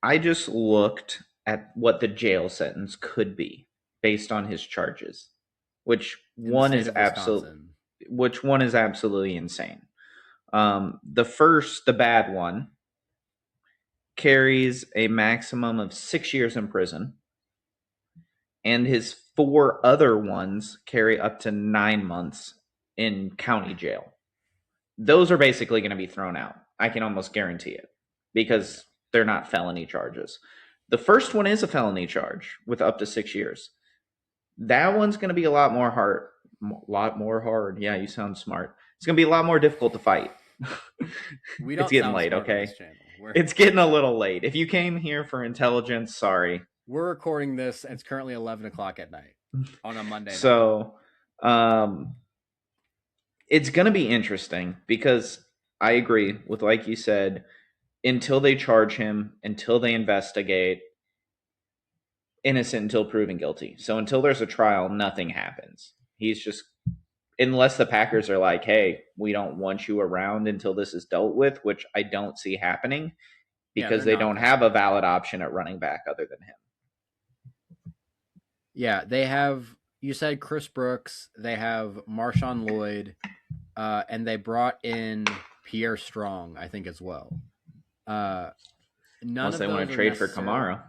I just looked at what the jail sentence could be based on his charges, which one is absolutely insane. The bad one, carries a maximum of 6 years in prison, and his 4 other ones carry up to 9 months in county jail. Those are basically going to be thrown out. I can almost guarantee it, because they're not felony charges. The first one is a felony charge with up to 6 years. That one's going to be a lot more hard. Yeah, you sound smart. It's going to be a lot more difficult to fight. It's getting late, okay? It's getting a little late. If you came here for intelligence, sorry. We're recording this, and it's currently 11 o'clock at night on a Monday night. So, it's going to be interesting, because I agree with, like you said, until they charge him, until they investigate, innocent until proven guilty. So until there's a trial, nothing happens. He's just, unless the Packers are like, hey, we don't want you around until this is dealt with, which I don't see happening, because they don't have a valid option at running back other than him. Yeah, they have, you said Chris Brooks, they have Marshawn Lloyd, and they brought in Pierre Strong, I think, as well. Unless they want to trade for Kamara.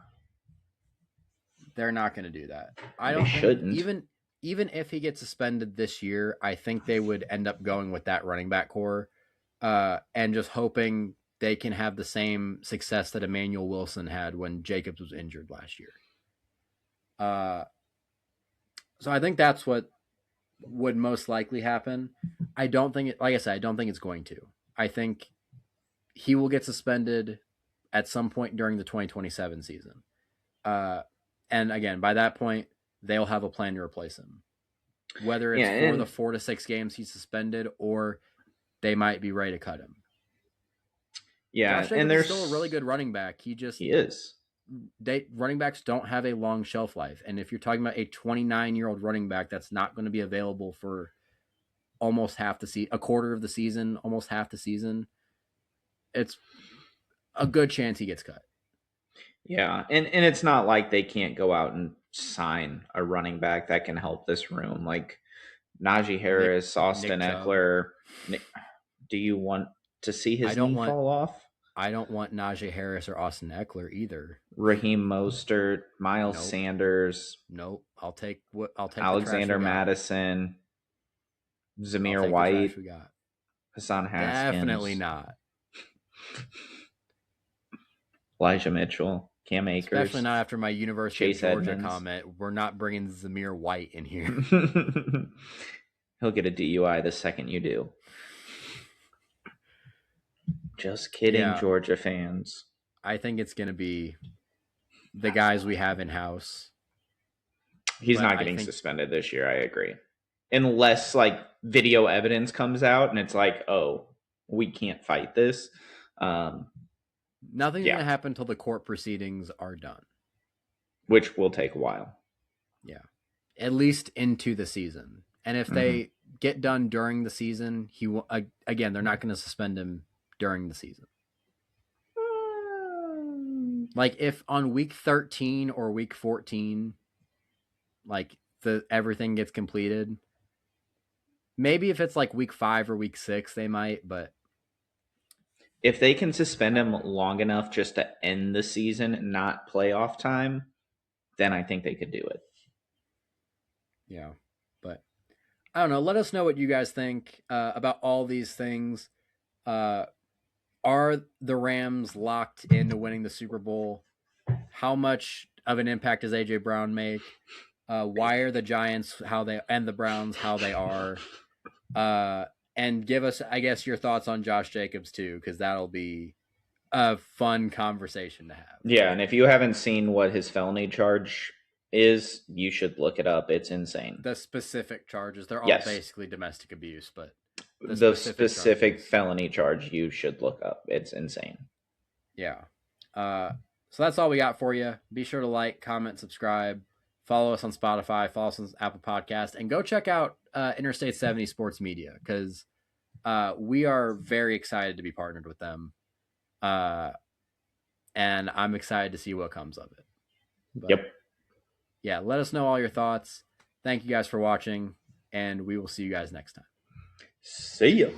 They're not going to do that. They shouldn't. Even if he gets suspended this year, I think they would end up going with that running back core, and just hoping they can have the same success that Emmanuel Wilson had when Jacobs was injured last year. So I think that's what would most likely happen. I don't think it's going to. I think he will get suspended at some point during the 2027 season. And again, by that point, they'll have a plan to replace him. Whether it's for the 4 to 6 games he's suspended, or they might be ready to cut him. Yeah, and there's still a really good running back. He is. Running backs don't have a long shelf life, and if you're talking about a 29-year-old running back that's not going to be available for almost half the season, a quarter of the season, almost half the season, it's a good chance he gets cut. Yeah, and it's not like they can't go out and sign a running back that can help this room. Like, Najee Harris, Austin Nick Chubb. Eckler. Do you want to see I his don't knee want fall off? I don't want Najee Harris or Austin Eckler either. Raheem Mostert, Miles Nope. Sanders, Nope. I'll take the trash we Alexander got. Madison, I'll Zamir take the trash White, we got. Hassan Definitely Haskins, not. Elijah Mitchell, Cam Akers, Especially not after my University Chase of Georgia Edmonds. comment. We're not bringing Zamir White in here. He'll get a DUI the second you do. Just kidding, Yeah. Georgia fans. I think it's going to be the guys we have in house. He's not getting suspended this year. I agree. Unless like video evidence comes out and it's like, oh, we can't fight this. Nothing's going to happen until the court proceedings are done. Which will take a while. Yeah. At least into the season. And if they get done during the season, again, they're not going to suspend him during the season. Like if on week 13 or week 14, like everything gets completed, maybe if it's like week 5 or week 6, they might, but if they can suspend him long enough just to end the season, not playoff time, then I think they could do it. Yeah. But I don't know. Let us know what you guys think about all these things. Are the Rams locked into winning the Super Bowl? How much of an impact does A.J. Brown make? Why are the Giants and the Browns how they are? And give us, I guess, your thoughts on Josh Jacobs too, because that'll be a fun conversation to have. Yeah, and if you haven't seen what his felony charge is, you should look it up. It's insane. The specific charges, they're all basically domestic abuse, but the specific felony charge you should look up. It's insane. Yeah. So that's all we got for you. Be sure to like, comment, subscribe, follow us on Spotify, follow us on Apple Podcast, and go check out Interstate 70 Sports Media because we are very excited to be partnered with them. And I'm excited to see what comes of it. But, yeah, let us know all your thoughts. Thank you guys for watching, and we will see you guys next time. See ya.